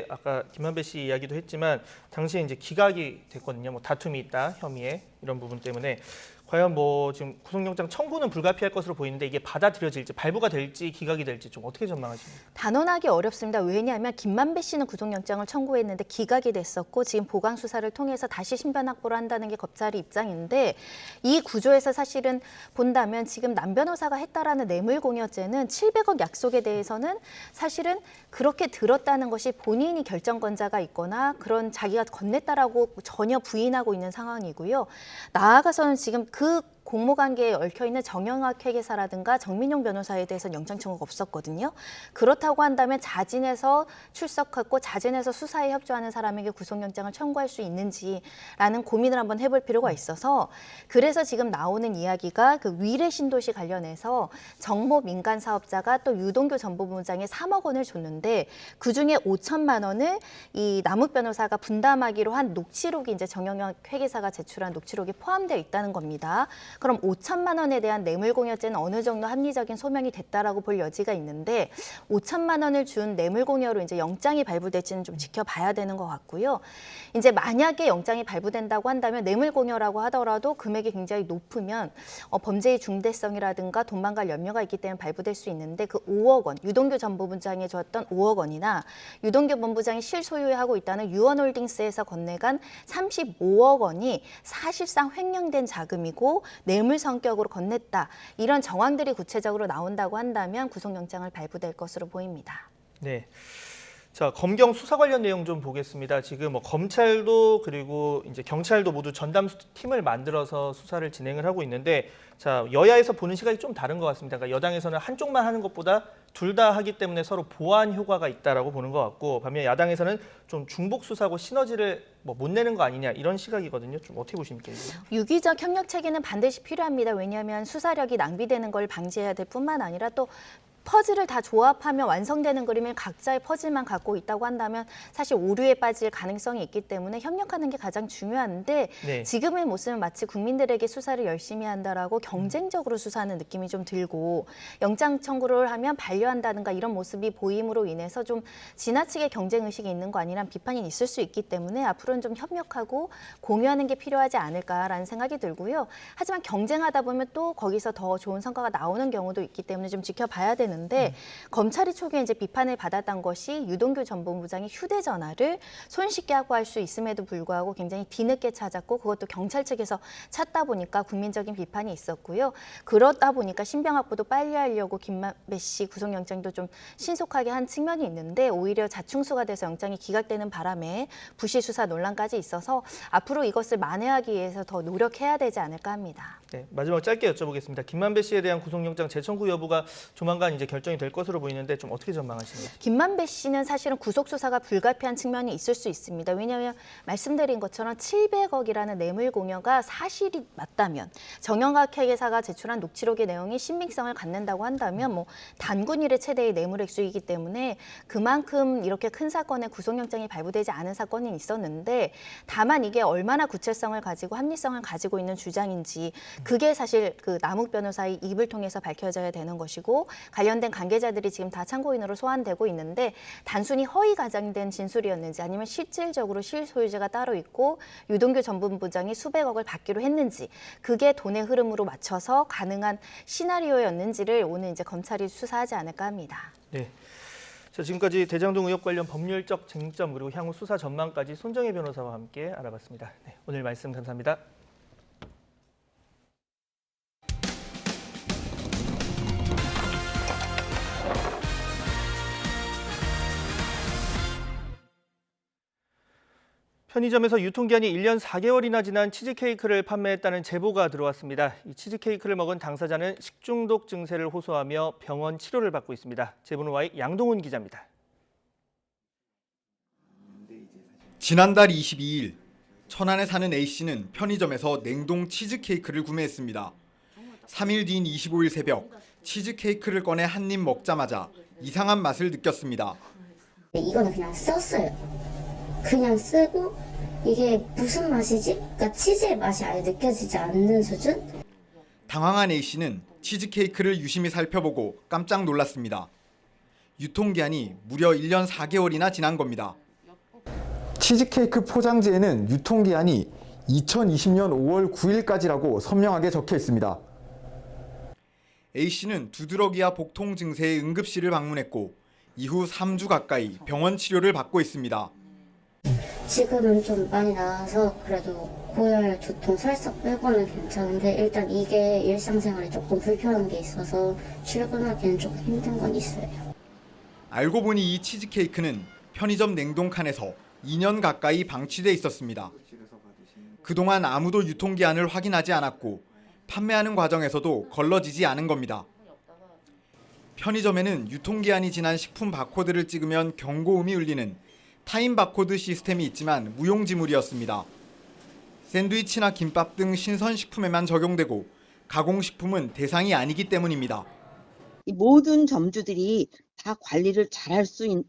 아까 김만배 씨 이야기도 했지만 당시에 이제 기각이 됐거든요. 뭐 다툼이 있다 혐의에 이런 부분 때문에 과연 뭐 지금 구속영장 청구는 불가피할 것으로 보이는데 이게 받아들여질지 발부가 될지 기각이 될지 좀 어떻게 전망하십니까? 단언하기 어렵습니다. 왜냐하면 김만배 씨는 구속영장을 청구했는데 기각이 됐었고 지금 보강 수사를 통해서 다시 신변 확보를 한다는 게 검찰의 입장인데 이 구조에서 사실은 본다면 지금 남 변호사가 했다라는 뇌물공여죄는 700억 약속에 대해서는 사실은 그렇게 들었다는 것이 본인이 결정권자가 있거나 그런 자기가 건넸다라고 전혀 부인하고 있는 상황이고요. 나아가서는 지금 그 공모관계에 얽혀있는 정영학 회계사라든가 정민용 변호사에 대해서는 영장 청구가 없었거든요. 그렇다고 한다면 자진해서 출석하고 자진해서 수사에 협조하는 사람에게 구속영장을 청구할 수 있는지라는 고민을 한번 해볼 필요가 있어서 그래서 지금 나오는 이야기가 그 위례 신도시 관련해서 정모 민간 사업자가 또 유동규 전 본부장에 3억 원을 줬는데 그중에 5천만 원을 이 남욱 변호사가 분담하기로 한 녹취록이 이제 정영학 회계사가 제출한 녹취록이 포함되어 있다는 겁니다. 그럼 5천만 원에 대한 뇌물공여죄는 어느 정도 합리적인 소명이 됐다라고 볼 여지가 있는데 5천만 원을 준 뇌물공여로 이제 영장이 발부될지는 좀 지켜봐야 되는 것 같고요. 이제 만약에 영장이 발부된다고 한다면 뇌물공여라고 하더라도 금액이 굉장히 높으면 범죄의 중대성이라든가 도망갈 염려가 있기 때문에 발부될 수 있는데 그 5억 원, 유동규 전 본부장이 줬던 5억 원이나 유동규 본부장이 실소유하고 있다는 유원홀딩스에서 건네간 35억 원이 사실상 횡령된 자금이고 뇌물 성격으로 건넸다. 이런 정황들이 구체적으로 나온다고 한다면 구속영장을 발부될 것으로 보입니다. 네. 자, 검경 수사 관련 내용 좀 보겠습니다. 지금 검찰도 그리고 이제 경찰도 모두 전담 팀을 만들어서 수사를 진행을 하고 있는데, 자, 여야에서 보는 시각이 좀 다른 것 같습니다. 그러니까 여당에서는 한쪽만 하는 것보다 둘 다 하기 때문에 서로 보완 효과가 있다라고 보는 것 같고, 반면 야당에서는 좀 중복 수사고 시너지를 못 내는 거 아니냐 이런 시각이거든요. 좀 어떻게 보십니까? 유기적 협력 체계는 반드시 필요합니다. 왜냐하면 수사력이 낭비되는 걸 방지해야 될 뿐만 아니라 또 퍼즐을 다 조합하면 완성되는 그림을 각자의 퍼즐만 갖고 있다고 한다면 사실 오류에 빠질 가능성이 있기 때문에 협력하는 게 가장 중요한데 네. 지금의 모습은 마치 국민들에게 수사를 열심히 한다라고 경쟁적으로 수사하는 느낌이 좀 들고 영장 청구를 하면 반려한다든가 이런 모습이 보임으로 인해서 좀 지나치게 경쟁의식이 있는 거 아니란 비판이 있을 수 있기 때문에 앞으로는 좀 협력하고 공유하는 게 필요하지 않을까라는 생각이 들고요. 하지만 경쟁하다 보면 또 거기서 더 좋은 성과가 나오는 경우도 있기 때문에 좀 지켜봐야 되는데 검찰이 초기에 이제 비판을 받았던 것이 유동규 전 본부장이 휴대전화를 손쉽게 확보할 수 있음에도 불구하고 굉장히 뒤늦게 찾았고 그것도 경찰 측에서 찾다 보니까 국민적인 비판이 있었고요. 그러다 보니까 신병 확보도 빨리 하려고 김만배 씨 구속영장도 좀 신속하게 한 측면이 있는데 오히려 자충수가 돼서 영장이 기각되는 바람에 부실 수사 논란까지 있어서 앞으로 이것을 만회하기 위해서 더 노력해야 되지 않을까 합니다. 네, 마지막 짧게 여쭤보겠습니다. 김만배 씨에 대한 구속영장 재청구 여부가 조만간 이제 결정이 될 것으로 보이는데 좀 어떻게 전망하시는지? 김만배 씨는 사실은 구속 수사가 불가피한 측면이 있을 수 있습니다. 왜냐하면 말씀드린 것처럼 700억이라는 뇌물 공여가 사실이 맞다면 정영학 회계사가 제출한 녹취록의 내용이 신빙성을 갖는다고 한다면 단군 일의 최대의 뇌물 액수이기 때문에 그만큼 이렇게 큰 사건에 구속영장이 발부되지 않은 사건이 있었는데 다만 이게 얼마나 구체성을 가지고 합리성을 가지고 있는 주장인지 그게 사실 그 남욱 변호사의 입을 통해서 밝혀져야 되는 것이고 관련된 관계자들이 지금 다 참고인으로 소환되고 있는데 단순히 허위 가장된 진술이었는지 아니면 실질적으로 실소유자가 따로 있고 유동규 전 본부장이 수백억을 받기로 했는지 그게 돈의 흐름으로 맞춰서 가능한 시나리오였는지를 오늘 이제 검찰이 수사하지 않을까 합니다. 네. 자, 지금까지 대장동 의혹 관련 법률적 쟁점 그리고 향후 수사 전망까지 손정혜 변호사와 함께 알아봤습니다. 네, 오늘 말씀 감사합니다. 편의점에서 유통기한이 1년 4개월이나 지난 치즈케이크를 판매했다는 제보가 들어왔습니다. 이 치즈케이크를 먹은 당사자는 식중독 증세를 호소하며 병원 치료를 받고 있습니다. 제보는 와이 양동훈 기자입니다. 지난달 22일 천안에 사는 A씨는 편의점에서 냉동 치즈케이크를 구매했습니다. 3일 뒤인 25일 새벽 치즈케이크를 꺼내 한 입 먹자마자 이상한 맛을 느꼈습니다. 이거는 그냥 썼어요. 그냥 쓰고 이게 무슨 맛이지? 그러니까 치즈의 맛이 아예 느껴지지 않는 수준? 당황한 A씨는 치즈케이크를 유심히 살펴보고 깜짝 놀랐습니다. 유통기한이 무려 1년 4개월이나 지난 겁니다. 치즈케이크 포장지에는 유통기한이 2020년 5월 9일까지라고 선명하게 적혀 있습니다. A씨는 두드러기와 복통 증세에 응급실을 방문했고 이후 3주 가까이 병원 치료를 받고 있습니다. 지금은 좀 많이 나아서 그래도 고열, 두통, 설사 빼고는 괜찮은데 일단 이게 일상생활에 조금 불편한 게 있어서 출근하기는 조금 힘든 건 있어요. 알고 보니 이 치즈케이크는 편의점 냉동칸에서 2년 가까이 방치돼 있었습니다. 그동안 아무도 유통기한을 확인하지 않았고 판매하는 과정에서도 걸러지지 않은 겁니다. 편의점에는 유통기한이 지난 식품 바코드를 찍으면 경고음이 울리는 타임 바코드 시스템이 있지만 무용지물이었습니다. 샌드위치나 김밥 등 신선식품에만 적용되고 가공식품은 대상이 아니기 때문입니다. 이 모든 점주들이 다 관리를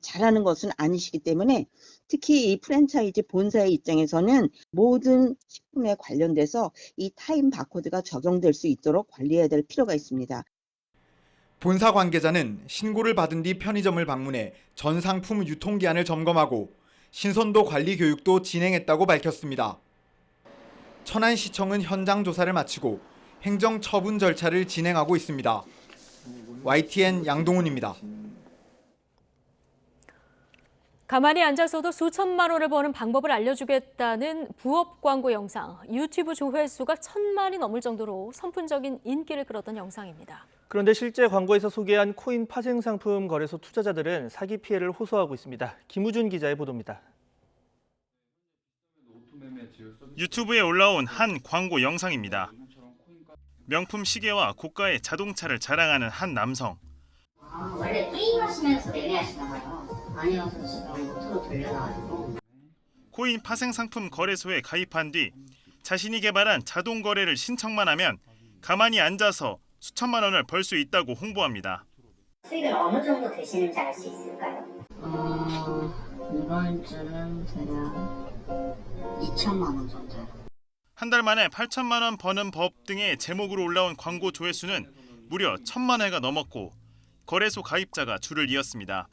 잘하는 것은 아니시기 때문에 특히 이 프랜차이즈 본사의 입장에서는 모든 식품에 관련돼서 이 타임 바코드가 적용될 수 있도록 관리해야 될 필요가 있습니다. 본사 관계자는 신고를 받은 뒤 편의점을 방문해 전 상품 유통기한을 점검하고 신선도 관리 교육도 진행했다고 밝혔습니다. 천안시청은 현장 조사를 마치고 행정 처분 절차를 진행하고 있습니다. YTN 양동훈입니다. 가만히 앉아서도 수천만 원을 버는 방법을 알려주겠다는 부업 광고 영상. 유튜브 조회수가 1,000만이 넘을 정도로 선풍적인 인기를 끌었던 영상입니다. 그런데 실제 광고에서 소개한 코인 파생 상품 거래소 투자자들은 사기 피해를 호소하고 있습니다. 김우준 기자의 보도입니다. 유튜브에 올라온 한 광고 영상입니다. 명품 시계와 고가의 자동차를 자랑하는 한 남성. 원래 게임하시면서 매매하시나 봐요. 아니어서 지금 모토로 돌려놔가지고. 코인 파생 상품 거래소에 가입한 뒤 자신이 개발한 자동 거래를 신청만 하면 가만히 앉아서 수천만 원을 벌 수 있다고 홍보합니다. 수익은 어느 정도 되시는지 알 수 있을까요? 이번 주는 대략 2천만 원 정도요. 한 달 만에 8천만 원 버는 법 등의 제목으로 올라온 광고 조회수는 무려 1,000만 회가 넘었고 거래소 가입자가 줄을 이었습니다.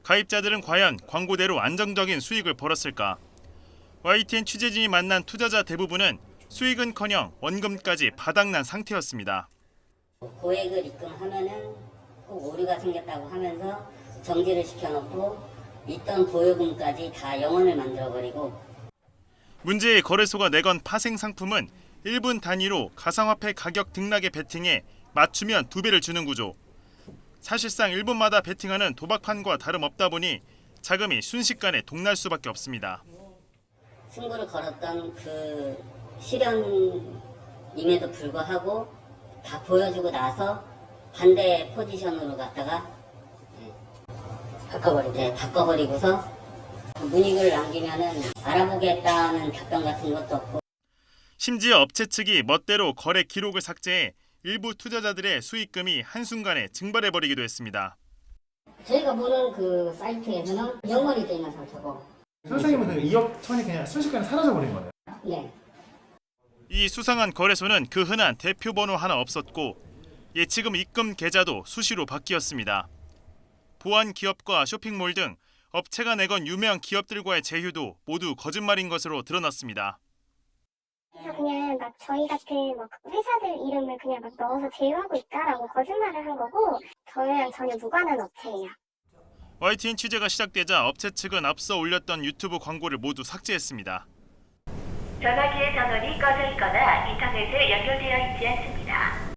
가입자들은 과연 광고대로 안정적인 수익을 벌었을까? YTN 취재진이 만난 투자자 대부분은 수익은커녕 원금까지 바닥난 상태였습니다. 고액을 입금하면은 꼭 오류가 생겼다고 하면서 정지를 시켜놓고 있던 보유금까지 다 영원을 만들어버리고. 문제의 거래소가 내건 파생 상품은 1분 단위로 가상화폐 가격 등락에 베팅해 맞추면 2배를 주는 구조. 사실상 1분마다 베팅하는 도박판과 다름없다 보니 자금이 순식간에 동날 수밖에 없습니다. 승부를 걸었던 그 실현임에도 불구하고 다 보여주고 나서 반대 포지션으로 갔다가 바꿔버리고서 문익을 남기면은 알아보겠다는 답변 같은 것도 없고. 심지어 업체 측이 멋대로 거래 기록을 삭제해 일부 투자자들의 수익금이 한순간에 증발해버리기도 했습니다. 저희가 보는 그 사이트에서는 영원이 돼 있는 상태고. 선생님은 2억 천이 그냥 순식간에 사라져버린 거네요. 네. 이 수상한 거래소는 그 흔한 대표번호 하나 없었고 예치금 입금 계좌도 수시로 바뀌었습니다. 보안 기업과 쇼핑몰 등 업체가 내건 유명 기업들과의 제휴도 모두 거짓말인 것으로 드러났습니다. 그래서 그냥 막 저희 같은 막 회사들 이름을 그냥 막 넣어서 제휴하고 있다라고 거짓말을 한 거고 저희랑 전혀 무관한 업체예요. YTN 취재가 시작되자 업체 측은 앞서 올렸던 유튜브 광고를 모두 삭제했습니다. 전화기의 전원이 꺼져 있거나 인터넷에 연결되어 있지 않습니다.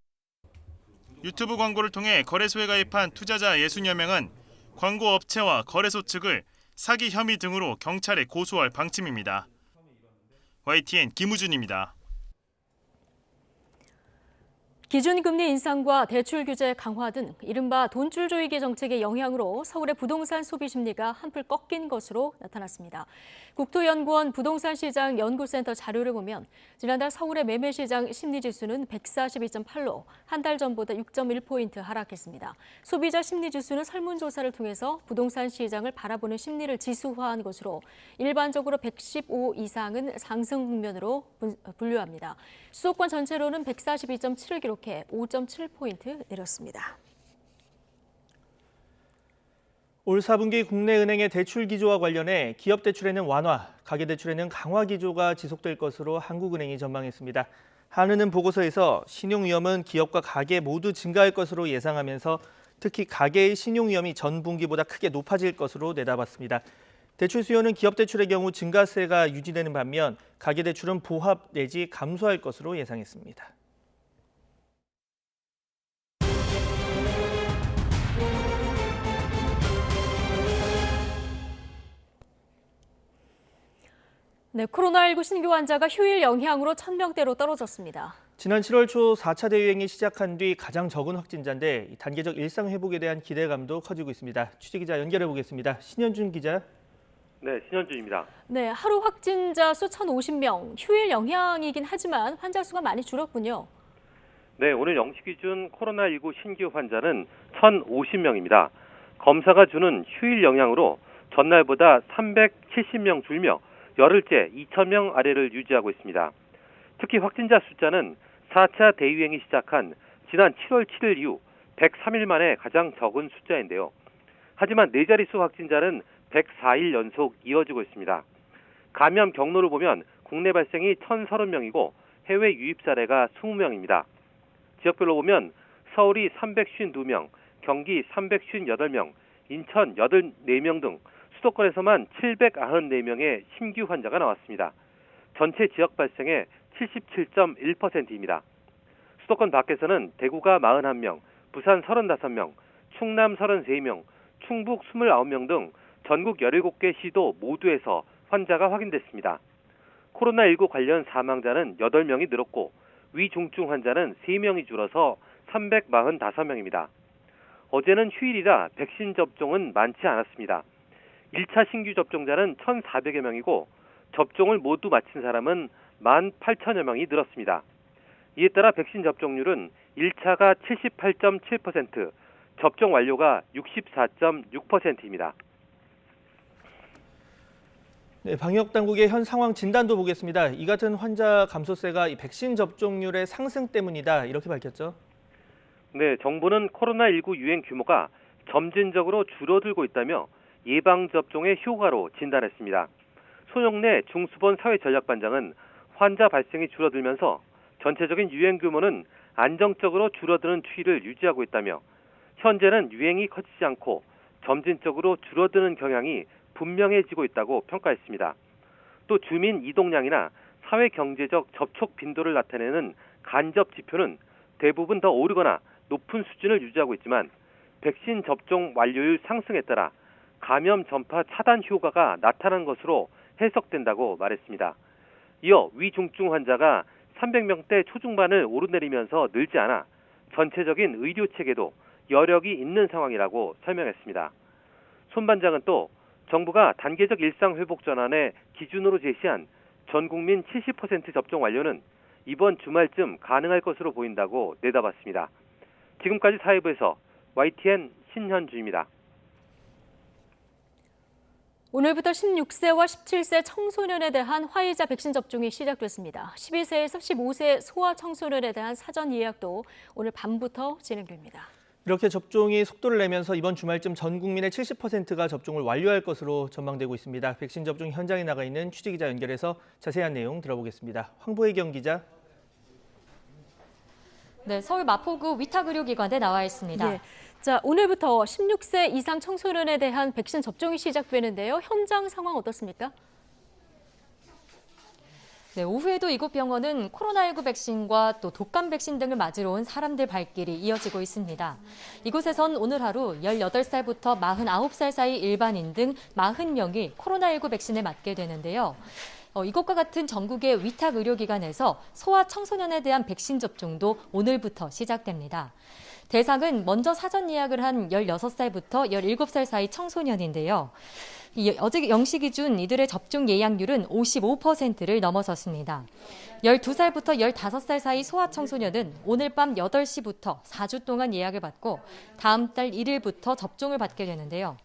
유튜브 광고를 통해 거래소에 가입한 투자자 60여 명은 광고 업체와 거래소 측을 사기 혐의 등으로 경찰에 고소할 방침입니다. YTN 김우준입니다. 기준금리 인상과 대출 규제 강화 등 이른바 돈줄 조이기 정책의 영향으로 서울의 부동산 소비 심리가 한풀 꺾인 것으로 나타났습니다. 국토연구원 부동산시장 연구센터 자료를 보면 지난달 서울의 매매시장 심리지수는 142.8로 한 달 전보다 6.1포인트 하락했습니다. 소비자 심리지수는 설문조사를 통해서 부동산 시장을 바라보는 심리를 지수화한 것으로 일반적으로 115 이상은 상승 국면으로 분류합니다. 수도권 전체로는 142.7을 기록해 5.7포인트 내렸습니다. 올 4분기 국내 은행의 대출 기조와 관련해 기업 대출에는 완화, 가계 대출에는 강화 기조가 지속될 것으로 한국은행이 전망했습니다. 한은은 보고서에서 신용 위험은 기업과 가계 모두 증가할 것으로 예상하면서 특히 가계의 신용 위험이 전 분기보다 크게 높아질 것으로 내다봤습니다. 대출 수요는 기업 대출의 경우 증가세가 유지되는 반면 가계 대출은 보합 내지 감소할 것으로 예상했습니다. 네, 코로나19 신규 환자가 휴일 영향으로 1,000명대로 떨어졌습니다. 지난 7월 초 4차 대유행이 시작한 뒤 가장 적은 확진자인데 단계적 일상 회복에 대한 기대감도 커지고 있습니다. 취재기자 연결해 보겠습니다. 신현준 기자. 네, 신현준입니다. 네, 하루 확진자 수 1,050명, 휴일 영향이긴 하지만 환자 수가 많이 줄었군요. 네, 오늘 0시 기준 코로나19 신규 환자는 1,050명입니다. 검사가 주는 휴일 영향으로 전날보다 370명 줄며 열흘째 2,000명 아래를 유지하고 있습니다. 특히 확진자 숫자는 4차 대유행이 시작한 지난 7월 7일 이후 103일 만에 가장 적은 숫자인데요. 하지만 4자릿수 확진자는 104일 연속 이어지고 있습니다. 감염 경로를 보면 국내 발생이 1,030명이고 해외 유입 사례가 20명입니다. 지역별로 보면 서울이 352명, 경기 358명, 인천 84명 등 수도권에서만 794명의 신규 환자가 나왔습니다. 전체 지역 발생의 77.1%입니다. 수도권 밖에서는 대구가 41명, 부산 35명, 충남 33명, 충북 29명 등 전국 17개 시도 모두에서 환자가 확인됐습니다. 코로나19 관련 사망자는 8명이 늘었고 위중증 환자는 3명이 줄어서 345명입니다. 어제는 휴일이라 백신 접종은 많지 않았습니다. 1차 신규 접종자는 1,400여 명이고 접종을 모두 마친 사람은 18,000여 명이 늘었습니다. 이에 따라 백신 접종률은 1차가 78.7%, 접종 완료가 64.6%입니다. 네, 방역당국의 현 상황 진단도 보겠습니다. 이 같은 환자 감소세가 이 백신 접종률의 상승 때문이다, 이렇게 밝혔죠. 네, 정부는 코로나19 유행 규모가 점진적으로 줄어들고 있다며 예방접종의 효과로 진단했습니다. 손영래 중수본 사회전략반장은 환자 발생이 줄어들면서 전체적인 유행 규모는 안정적으로 줄어드는 추이를 유지하고 있다며 현재는 유행이 커지지 않고 점진적으로 줄어드는 경향이 분명해지고 있다고 평가했습니다. 또 주민 이동량이나 사회경제적 접촉 빈도를 나타내는 간접 지표는 대부분 더 오르거나 높은 수준을 유지하고 있지만 백신 접종 완료율 상승에 따라 감염 전파 차단 효과가 나타난 것으로 해석된다고 말했습니다. 이어 위중증 환자가 300명대 초중반을 오르내리면서 늘지 않아 전체적인 의료 체계도 여력이 있는 상황이라고 설명했습니다. 손 반장은 또 정부가 단계적 일상 회복 전환의 기준으로 제시한 전 국민 70% 접종 완료는 이번 주말쯤 가능할 것으로 보인다고 내다봤습니다. 지금까지 사회부에서 YTN 신현주입니다. 오늘부터 16세와 17세 청소년에 대한 화이자 백신 접종이 시작됐습니다. 12세에서 15세 소아 청소년에 대한 사전 예약도 오늘 밤부터 진행됩니다. 이렇게 접종이 속도를 내면서 이번 주말쯤 전 국민의 70%가 접종을 완료할 것으로 전망되고 있습니다. 백신 접종 현장에 나가 있는 취재기자 연결해서 자세한 내용 들어보겠습니다. 황보혜경 기자. 네, 서울 마포구 위탁의료기관에 나와 있습니다. 네. 자, 오늘부터 16세 이상 청소년에 대한 백신 접종이 시작되는데요. 현장 상황 어떻습니까? 네, 오후에도 이곳 병원은 코로나19 백신과 또 독감 백신 등을 맞으러 온 사람들 발길이 이어지고 있습니다. 이곳에선 오늘 하루 18살부터 49살 사이 일반인 등 40명이 코로나19 백신을 맞게 되는데요. 이것과 같은 전국의 위탁 의료기관에서 소아 청소년에 대한 백신 접종도 오늘부터 시작됩니다. 대상은 먼저 사전 예약을 한 16살부터 17살 사이 청소년인데요. 어제 0시 기준 이들의 접종 예약률은 55%를 넘어섰습니다. 12살부터 15살 사이 소아 청소년은 오늘 밤 8시부터 4주 동안 예약을 받고 다음 달 1일부터 접종을 받게 되는데요.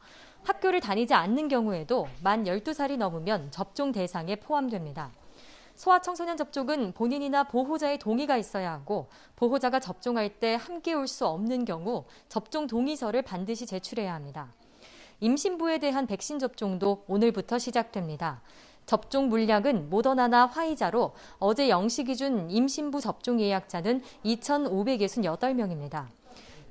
학교를 다니지 않는 경우에도 만 12살이 넘으면 접종 대상에 포함됩니다. 소아 청소년 접종은 본인이나 보호자의 동의가 있어야 하고 보호자가 접종할 때 함께 올 수 없는 경우 접종 동의서를 반드시 제출해야 합니다. 임신부에 대한 백신 접종도 오늘부터 시작됩니다. 접종 물량은 모더나나 화이자로 어제 0시 기준 임신부 접종 예약자는 2,568명입니다.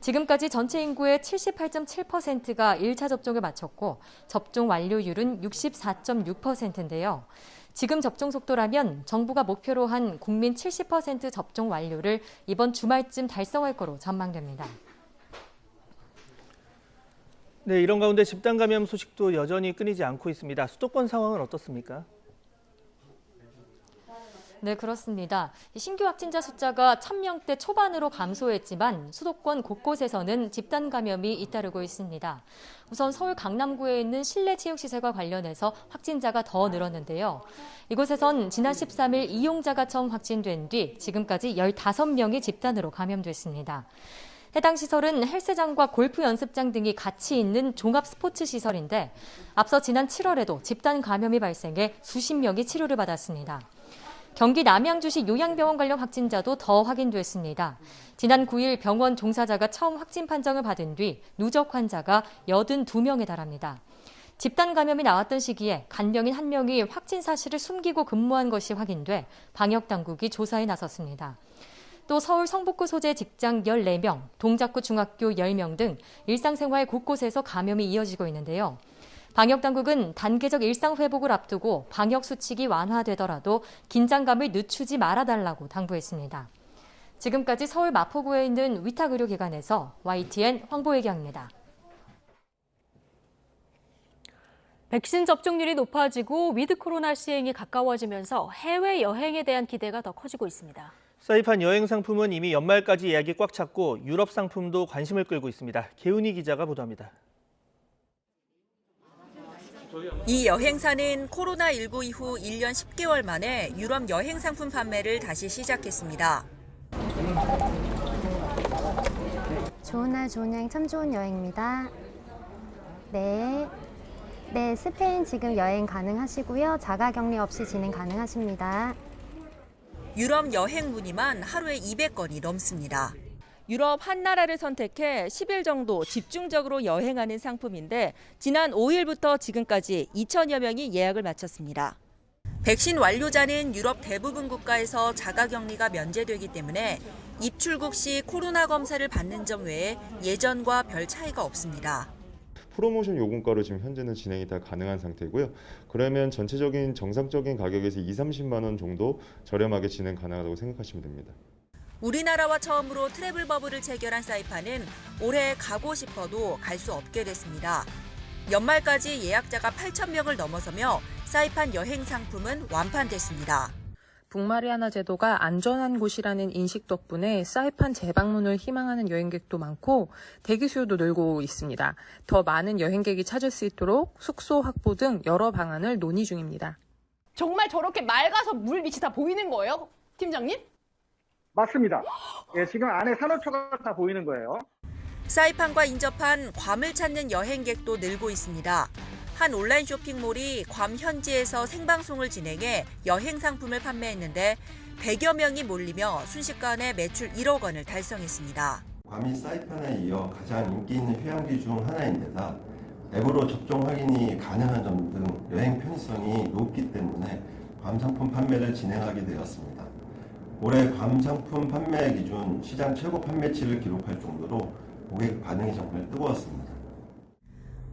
지금까지 전체 인구의 78.7%가 1차 접종을 마쳤고 접종 완료율은 64.6%인데요. 지금 접종 속도라면 정부가 목표로 한 국민 70% 접종 완료를 이번 주말쯤 달성할 거로 전망됩니다. 네, 이런 가운데 집단 감염 소식도 여전히 끊이지 않고 있습니다. 수도권 상황은 어떻습니까? 네, 그렇습니다. 신규 확진자 숫자가 1,000명대 초반으로 감소했지만 수도권 곳곳에서는 집단 감염이 잇따르고 있습니다. 우선 서울 강남구에 있는 실내 체육시설과 관련해서 확진자가 더 늘었는데요. 이곳에선 지난 13일 이용자가 처음 확진된 뒤 지금까지 15명이 집단으로 감염됐습니다. 해당 시설은 헬스장과 골프 연습장 등이 같이 있는 종합 스포츠 시설인데 앞서 지난 7월에도 집단 감염이 발생해 수십 명이 치료를 받았습니다. 경기 남양주시 요양병원 관련 확진자도 더 확인됐습니다. 지난 9일 병원 종사자가 처음 확진 판정을 받은 뒤 누적 환자가 82명에 달합니다. 집단 감염이 나왔던 시기에 간병인 1명이 확진 사실을 숨기고 근무한 것이 확인돼 방역당국이 조사에 나섰습니다. 또 서울 성북구 소재 직장 14명, 동작구 중학교 10명 등 일상생활 곳곳에서 감염이 이어지고 있는데요. 방역당국은 단계적 일상회복을 앞두고 방역수칙이 완화되더라도 긴장감을 늦추지 말아달라고 당부했습니다. 지금까지 서울 마포구에 있는 위탁의료기관에서 YTN 황보혜경입니다. 백신 접종률이 높아지고 위드 코로나 시행이 가까워지면서 해외여행에 대한 기대가 더 커지고 있습니다. 사이판 여행 상품은 이미 연말까지 예약이 꽉 찼고 유럽 상품도 관심을 끌고 있습니다. 개훈이 기자가 보도합니다. 이 여행사는 코로나19 이후 1년 10개월 만에 유럽 여행 상품 판매를 다시 시작했습니다. 좋은 날 좋은 여행 참 좋은 여행입니다. 네, 스페인 지금 여행 가능하시고요. 자가격리 없이 진행 가능하십니다. 유럽 여행 문의만 하루에 200건이 넘습니다. 유럽 한 나라를 선택해 10일 정도 집중적으로 여행하는 상품인데 지난 5일부터 지금까지 2천여 명이 예약을 마쳤습니다. 백신 완료자는 유럽 대부분 국가에서 자가격리가 면제되기 때문에 입출국 시 코로나 검사를 받는 점 외에 예전과 별 차이가 없습니다. 프로모션 요금가로 지금 현재는 진행이 다 가능한 상태고요. 그러면 전체적인 정상적인 가격에서 20-30만 원 정도 저렴하게 진행 가능하다고 생각하시면 됩니다. 우리나라와 처음으로 트래블 버블을 체결한 사이판은 올해 가고 싶어도 갈 수 없게 됐습니다. 연말까지 예약자가 8,000명을 넘어서며 사이판 여행 상품은 완판됐습니다. 북마리아나 제도가 안전한 곳이라는 인식 덕분에 사이판 재방문을 희망하는 여행객도 많고 대기 수요도 늘고 있습니다. 더 많은 여행객이 찾을 수 있도록 숙소 확보 등 여러 방안을 논의 중입니다. 정말 저렇게 맑아서 물 밑이 다 보이는 거예요, 팀장님? 맞습니다. 예, 지금 안에 산호초가 다 보이는 거예요. 사이판과 인접한 괌을 찾는 여행객도 늘고 있습니다. 한 온라인 쇼핑몰이 괌 현지에서 생방송을 진행해 여행 상품을 판매했는데 100여 명이 몰리며 순식간에 매출 1억 원을 달성했습니다. 괌이 사이판에 이어 가장 인기 있는 휴양지 중 하나인데다 앱으로 접종 확인이 가능한 점 등 여행 편의성이 높기 때문에 괌 상품 판매를 진행하게 되었습니다. 올해 괌 상품 판매 기준 시장 최고 판매치를 기록할 정도로 고객 반응이 정말 뜨거웠습니다.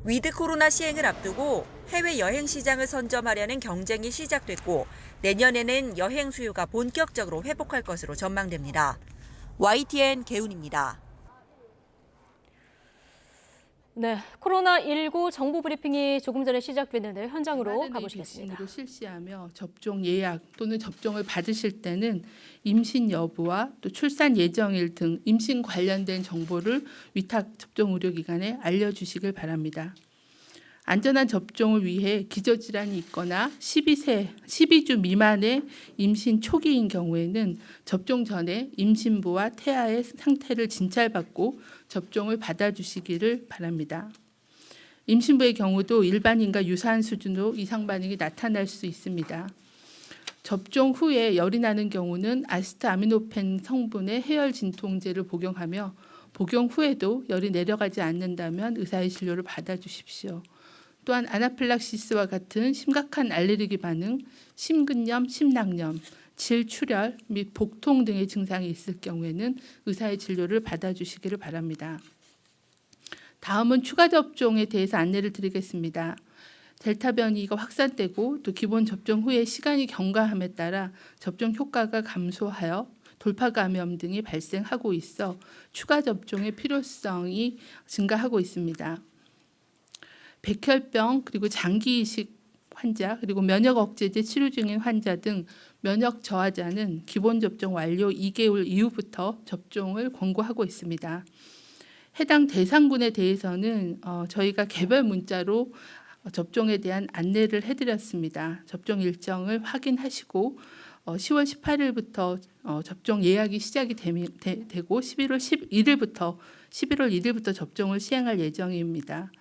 위드 코로나 시행을 앞두고 해외 여행 시장을 선점하려는 경쟁이 시작됐고 내년에는 여행 수요가 본격적으로 회복할 것으로 전망됩니다. YTN 개훈입니다. 네, 코로나19 정부 브리핑이 조금 전에 시작됐는데 현장으로 가보시겠습니다. 백신으로 실시하며 접종 예약 또는 접종을 받으실 때는 임신 여부와 또 출산 예정일 등 임신 관련된 정보를 위탁 접종 의료기관에 알려주시길 바랍니다. 안전한 접종을 위해 기저질환이 있거나 12주 미만의 임신 초기인 경우에는 접종 전에 임신부와 태아의 상태를 진찰받고 접종을 받아주시기를 바랍니다. 임신부의 경우도 일반인과 유사한 수준으로 이상 반응이 나타날 수 있습니다. 접종 후에 열이 나는 경우는 아세트아미노펜 성분의 해열 진통제를 복용하며 복용 후에도 열이 내려가지 않는다면 의사의 진료를 받아주십시오. 또한 아나필락시스와 같은 심각한 알레르기 반응, 심근염, 심낭염, 질출혈 및 복통 등의 증상이 있을 경우에는 의사의 진료를 받아주시기를 바랍니다. 다음은 추가 접종에 대해서 안내를 드리겠습니다. 델타 변이가 확산되고 또 기본 접종 후에 시간이 경과함에 따라 접종 효과가 감소하여 돌파 감염 등이 발생하고 있어 추가 접종의 필요성이 증가하고 있습니다. 백혈병 그리고 장기 이식 환자 그리고 면역 억제제 치료 중인 환자 등 면역 저하자는 기본 접종 완료 2개월 이후부터 접종을 권고하고 있습니다. 해당 대상군에 대해서는 저희가 개별 문자로 접종에 대한 안내를 해드렸습니다. 접종 일정을 확인하시고 10월 18일부터 접종 예약이 시작이 되고 11월 1일부터 접종을 시행할 예정입니다.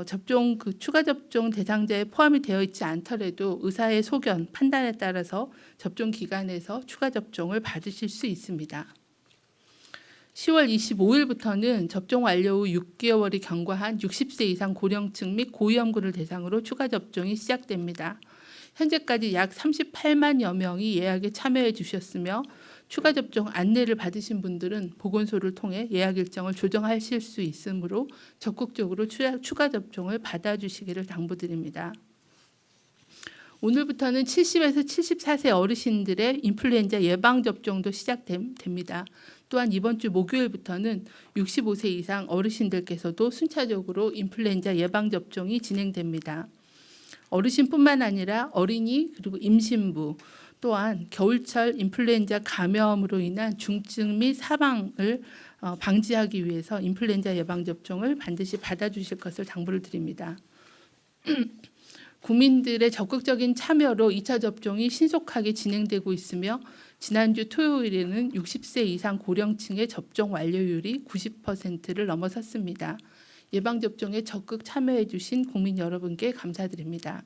접종 추가 접종 대상자에 포함이 되어 있지 않더라도 의사의 소견, 판단에 따라서 접종 기관에서 추가 접종을 받으실 수 있습니다. 10월 25일부터는 접종 완료 후 6개월이 경과한 60세 이상 고령층 및 고위험군을 대상으로 추가 접종이 시작됩니다. 현재까지 약 38만여 명이 예약에 참여해 주셨으며 추가 접종 안내를 받으신 분들은 보건소를 통해 예약 일정을 조정하실 수 있으므로 적극적으로 추가 접종을 받아주시기를 당부드립니다. 오늘부터는 70에서 74세 어르신들의 인플루엔자 예방접종도 시작됩니다. 또한 이번 주 목요일부터는 65세 이상 어르신들께서도 순차적으로 인플루엔자 예방접종이 진행됩니다. 어르신뿐만 아니라 어린이 그리고 임신부 또한 겨울철 인플루엔자 감염으로 인한 중증 및 사망을 방지하기 위해서 인플루엔자 예방접종을 반드시 받아주실 것을 당부를 드립니다. 국민들의 적극적인 참여로 2차 접종이 신속하게 진행되고 있으며 지난주 토요일에는 60세 이상 고령층의 접종 완료율이 90%를 넘어섰습니다. 예방접종에 적극 참여해 주신 국민 여러분께 감사드립니다.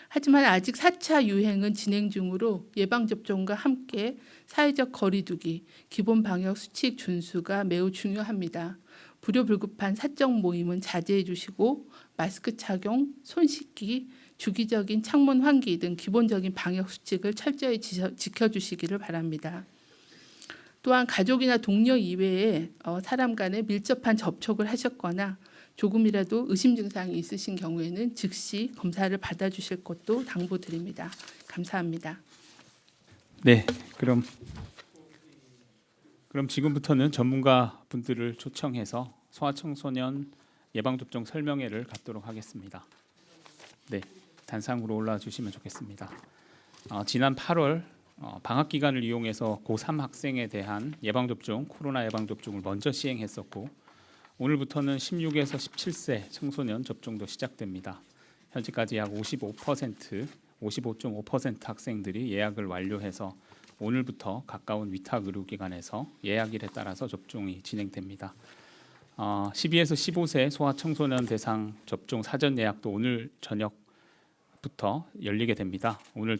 하지만 아직 4차 유행은 진행 중으로 예방접종과 함께 사회적 거리 두기, 기본 방역 수칙 준수가 매우 중요합니다. 불효불급한 사적 모임은 자제해 주시고 마스크 착용, 손 씻기, 주기적인 창문 환기 등 기본적인 방역 수칙을 철저히 지켜주시기를 바랍니다. 또한 가족이나 동료 이외에 사람 간에 밀접한 접촉을 하셨거나 조금이라도 의심 증상이 있으신 경우에는 즉시 검사를 받아주실 것도 당부드립니다. 감사합니다. 네, 그럼 지금부터는 전문가 분들을 초청해서 소아청소년 예방접종 설명회를 갖도록 하겠습니다. 네, 단상으로 올라와 주시면 좋겠습니다. 지난 8월 방학 기간을 이용해서 고3 학생에 대한 예방접종, 코로나 예방접종을 먼저 시행했었고 오늘부터는 16에서 17세 청소년 접종도 시작됩니다. 현재까지 약 55.5% 학생들이 예약을 완료해서 오늘부터 가까운 위탁 의료기관에서 예약일에 따라서 접종이 진행됩니다. 12에서 15세 소아청소년 대상 접종 사전 예약도 오늘 저녁부터 열리게 됩니다. 오늘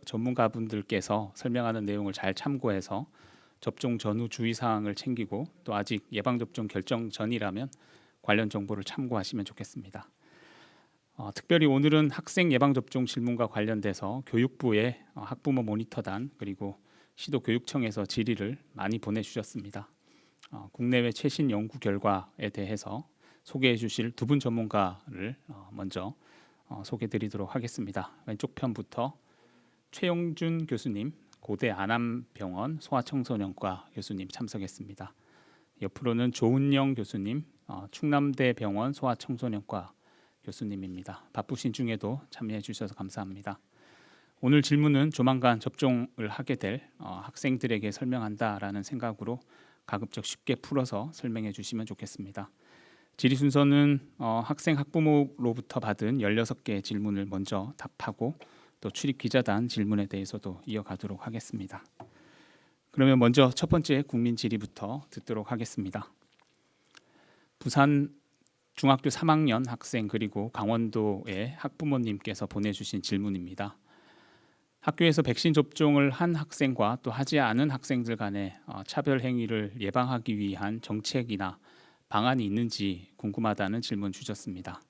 전문가분들께서 설명하는 내용을 잘 참고해서 접종 전후 주의사항을 챙기고 또 아직 예방접종 결정 전이라면 관련 정보를 참고하시면 좋겠습니다. 특별히 오늘은 학생 예방접종 질문과 관련돼서 교육부의 학부모 모니터단 그리고 시도교육청에서 질의를 많이 보내주셨습니다. 국내외 최신 연구 결과에 대해서 소개해 주실 두 분 전문가를 먼저 소개드리도록 하겠습니다. 왼쪽 편부터 최용준 교수님, 고대 안암병원 소아청소년과 교수님 참석했습니다. 옆으로는 조은영 교수님, 충남대병원 소아청소년과 교수님입니다. 바쁘신 중에도 참여해 주셔서 감사합니다. 오늘 질문은 조만간 접종을 하게 될 학생들에게 설명한다라는 생각으로 가급적 쉽게 풀어서 설명해 주시면 좋겠습니다. 질의 순서는 학생 학부모로부터 받은 16개의 질문을 먼저 답하고 또 출입 기자단 질문에 대해서도 이어가도록 하겠습니다. 그러면 먼저 첫 번째 국민 질의부터 듣도록 하겠습니다. 부산 중학교 3학년 학생 그리고 강원도의 학부모님께서 보내주신 질문입니다. 학교에서 백신 접종을 한 학생과 또 하지 않은 학생들 간의 차별 행위를 예방하기 위한 정책이나 방안이 있는지 궁금하다는 질문 주셨습니다.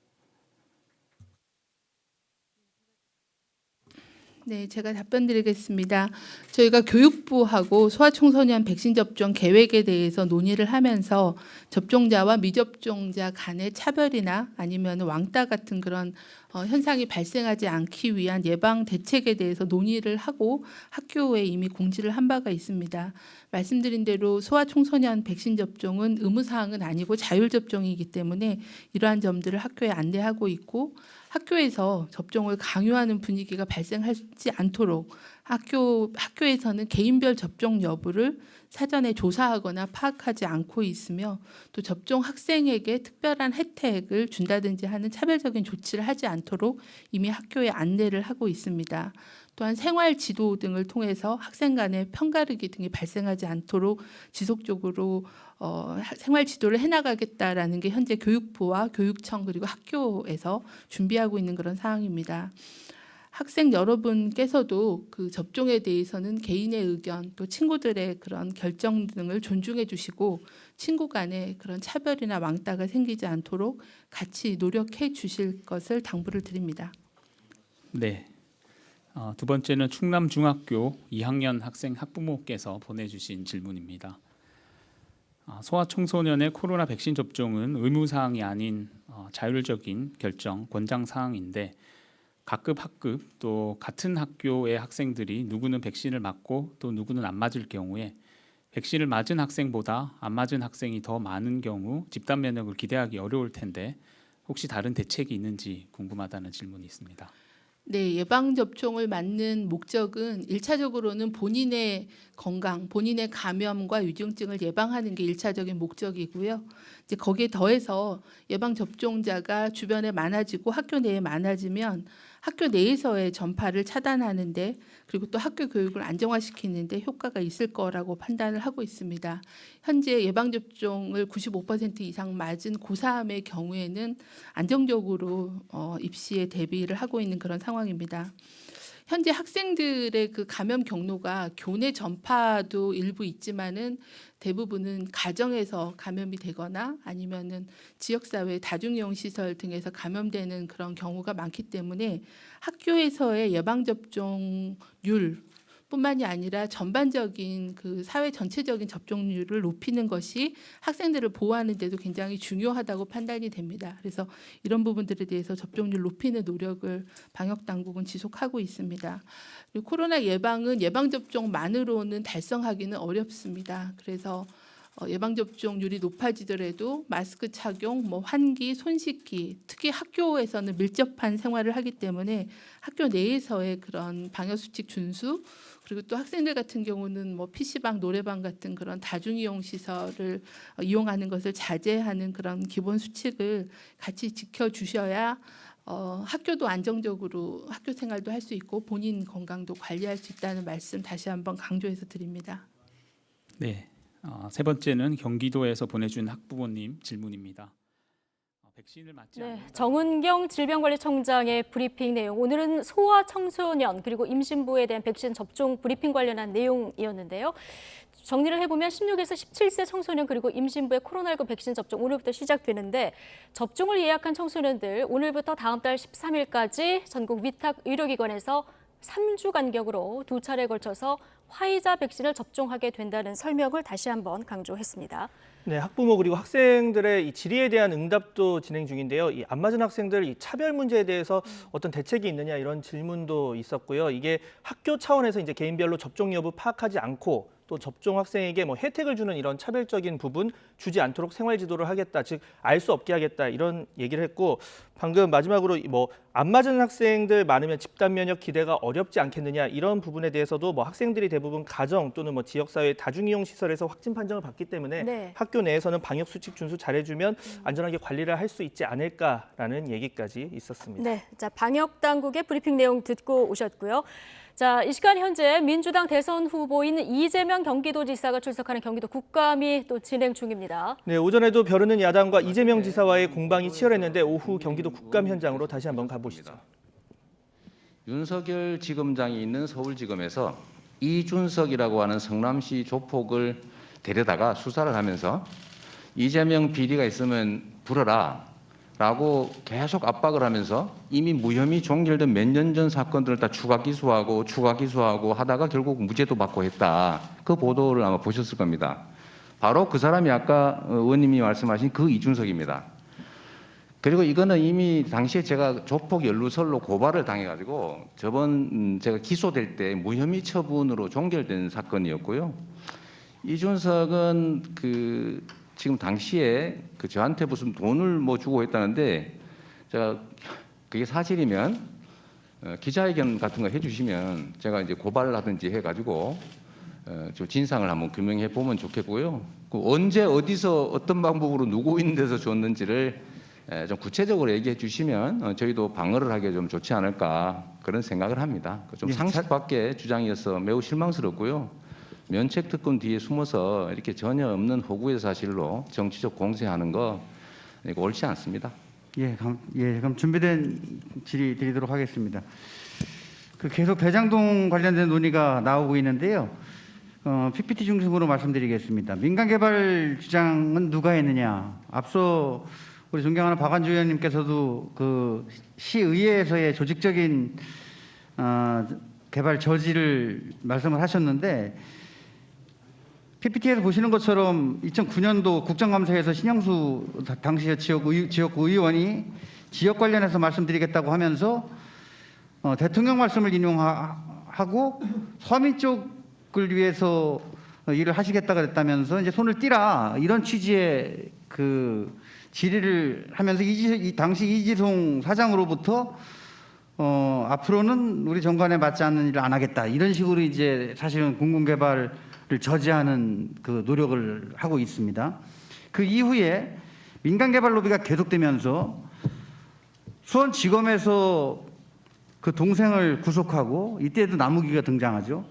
네, 제가 답변 드리겠습니다. 저희가 교육부하고 소아청소년 백신 접종 계획에 대해서 논의를 하면서 접종자와 미접종자 간의 차별이나 아니면 왕따 같은 그런 현상이 발생하지 않기 위한 예방 대책에 대해서 논의를 하고 학교에 이미 공지를 한 바가 있습니다. 말씀드린 대로 소아청소년 백신 접종은 의무사항은 아니고 자율접종이기 때문에 이러한 점들을 학교에 안내하고 있고 학교에서 접종을 강요하는 분위기가 발생하지 않도록 학교에서는 개인별 접종 여부를 사전에 조사하거나 파악하지 않고 있으며 또 접종 학생에게 특별한 혜택을 준다든지 하는 차별적인 조치를 하지 않도록 이미 학교에 안내를 하고 있습니다. 또한 생활 지도 등을 통해서 학생 간의 편가르기 등이 발생하지 않도록 지속적으로 생활 지도를 해나가겠다라는 게 현재 교육부와 교육청 그리고 학교에서 준비하고 있는 그런 상황입니다. 학생 여러분께서도 그 접종에 대해서는 개인의 의견 또 친구들의 그런 결정 등을 존중해 주시고 친구 간에 그런 차별이나 왕따가 생기지 않도록 같이 노력해 주실 것을 당부를 드립니다. 네. 두 번째는 충남중학교 2학년 학생 학부모께서 보내주신 질문입니다. 소아청소년의 코로나 백신 접종은 의무사항이 아닌 자율적인 결정, 권장사항인데 각급 학급 또 같은 학교의 학생들이 누구는 백신을 맞고 또 누구는 안 맞을 경우에 백신을 맞은 학생보다 안 맞은 학생이 더 많은 경우 집단 면역을 기대하기 어려울 텐데 혹시 다른 대책이 있는지 궁금하다는 질문이 있습니다. 네, 예방접종을 맞는 목적은 1차적으로는 본인의 건강, 본인의 감염과 위중증을 예방하는 게 1차적인 목적이고요. 이제 거기에 더해서 예방접종자가 주변에 많아지고 학교 내에 많아지면 학교 내에서의 전파를 차단하는데 그리고 또 학교 교육을 안정화시키는데 효과가 있을 거라고 판단을 하고 있습니다. 현재 예방접종을 95% 이상 맞은 고3의 경우에는 안정적으로 입시에 대비를 하고 있는 그런 상황입니다. 현재 학생들의 그 감염 경로가 교내 전파도 일부 있지만은 대부분은 가정에서 감염이 되거나 아니면은 지역사회 다중이용 시설 등에서 감염되는 그런 경우가 많기 때문에 학교에서의 예방접종률 뿐만이 아니라 전반적인 그 사회 전체적인 접종률을 높이는 것이 학생들을 보호하는 데도 굉장히 중요하다고 판단이 됩니다. 그래서 이런 부분들에 대해서 접종률 높이는 노력을 방역 당국은 지속하고 있습니다. 그리고 코로나 예방은 예방접종만으로는 달성하기는 어렵습니다. 그래서 예방접종률이 높아지더라도 마스크 착용, 환기, 손 씻기, 특히 학교에서는 밀접한 생활을 하기 때문에 학교 내에서의 그런 방역수칙 준수 그리고 또 학생들 같은 경우는 PC방, 노래방 같은 그런 다중이용 시설을 이용하는 것을 자제하는 그런 기본 수칙을 같이 지켜주셔야 학교도 안정적으로 학교 생활도 할 수 있고 본인 건강도 관리할 수 있다는 말씀 다시 한번 강조해서 드립니다. 네. 세 번째는 경기도에서 보내준 학부모님 질문입니다. 백신을 맞지 않는 정은경 질병관리청장의 브리핑 내용. 오늘은 소아 청소년 그리고 임신부에 대한 백신 접종 브리핑 관련한 내용이었는데요. 정리를 해보면 16에서 17세 청소년 그리고 임신부의 코로나19 백신 접종 오늘부터 시작되는데 접종을 예약한 청소년들 오늘부터 다음 달 13일까지 전국 위탁 의료기관에서 3주 간격으로 2차례에 걸쳐서 화이자 백신을 접종하게 된다는 설명을 다시 한번 강조했습니다. 네, 학부모 그리고 학생들의 이 질의에 대한 응답도 진행 중인데요. 이 안 맞은 학생들 이 차별 문제에 대해서 어떤 대책이 있느냐 이런 질문도 있었고요. 이게 학교 차원에서 이제 개인별로 접종 여부 파악하지 않고 또 접종 학생에게 혜택을 주는 이런 차별적인 부분 주지 않도록 생활 지도를 하겠다, 즉 알 수 없게 하겠다 이런 얘기를 했고 방금 마지막으로 안 맞은 학생들 많으면 집단 면역 기대가 어렵지 않겠느냐 이런 부분에 대해서도 학생들이 대부분 가정 또는 지역사회 다중이용 시설에서 확진 판정을 받기 때문에 학교 내에서는 방역 수칙 준수 잘해주면 안전하게 관리를 할 수 있지 않을까라는 얘기까지 있었습니다. 네, 자 방역 당국의 브리핑 내용 듣고 오셨고요. 자, 이 시간 현재 민주당 대선 후보인 이재명 경기도지사가 출석하는 경기도 국감이 또 진행 중입니다. 네, 오전에도 벼르는 야당과 이재명 지사와의 공방이 치열했는데 오후 경기도 국감 현장으로 다시 한번 가보시죠. 윤석열 지검장이 있는 서울지검에서 이준석이라고 하는 성남시 조폭을 데려다가 수사를 하면서 이재명 비리가 있으면 불어라. 라고 계속 압박을 하면서 이미 무혐의 종결된 몇 년 전 사건들을 다 추가 기소하고 하다가 결국 무죄도 받고 했다. 그 보도를 아마 보셨을 겁니다. 바로 그 사람이 아까 의원님이 말씀하신 그 이준석입니다. 그리고 이거는 이미 당시에 제가 조폭 연루설로 고발을 당해가지고 저번 제가 기소될 때 무혐의 처분으로 종결된 사건이었고요. 이준석은 지금 당시에 저한테 무슨 돈을 주고 했다는데 제가 그게 사실이면 기자회견 같은 거 해주시면 제가 이제 고발을 하든지 해가지고 좀 진상을 한번 규명해 보면 좋겠고요. 언제 어디서 어떤 방법으로 누구 있는 데서 줬는지를 좀 구체적으로 얘기해 주시면 저희도 방어를 하기에 좀 좋지 않을까 그런 생각을 합니다. 좀 상식 밖의 주장이어서 매우 실망스럽고요. 면책 특권 뒤에 숨어서 이렇게 전혀 없는 허구의 사실로 정치적 공세하는 거 이거 옳지 않습니다. 그럼 준비된 질의 드리도록 하겠습니다. 계속 대장동 관련된 논의가 나오고 있는데요. PPT 중심으로 말씀드리겠습니다. 민간 개발 주장은 누가 했느냐? 앞서 우리 존경하는 박완주 의원님께서도 그 시의회에서의 조직적인 개발 저지를 말씀을 하셨는데 PPT에서 보시는 것처럼 2009년도 국정감사에서 신영수 당시 지역구 의원이 지역 관련해서 말씀드리겠다고 하면서 대통령 말씀을 인용하고 서민 쪽을 위해서 일을 하시겠다 그랬다면서 이제 손을 띄라 이런 취지의 그 질의를 하면서 이 당시 이지송 사장으로부터 앞으로는 우리 정관에 맞지 않는 일을 안 하겠다 이런 식으로 이제 사실은 공공개발을 저지하는 그 노력을 하고 있습니다. 그 이후에 민간개발 로비가 계속되면서 수원지검에서 그 동생을 구속하고 이때도 남욱이가 등장하죠.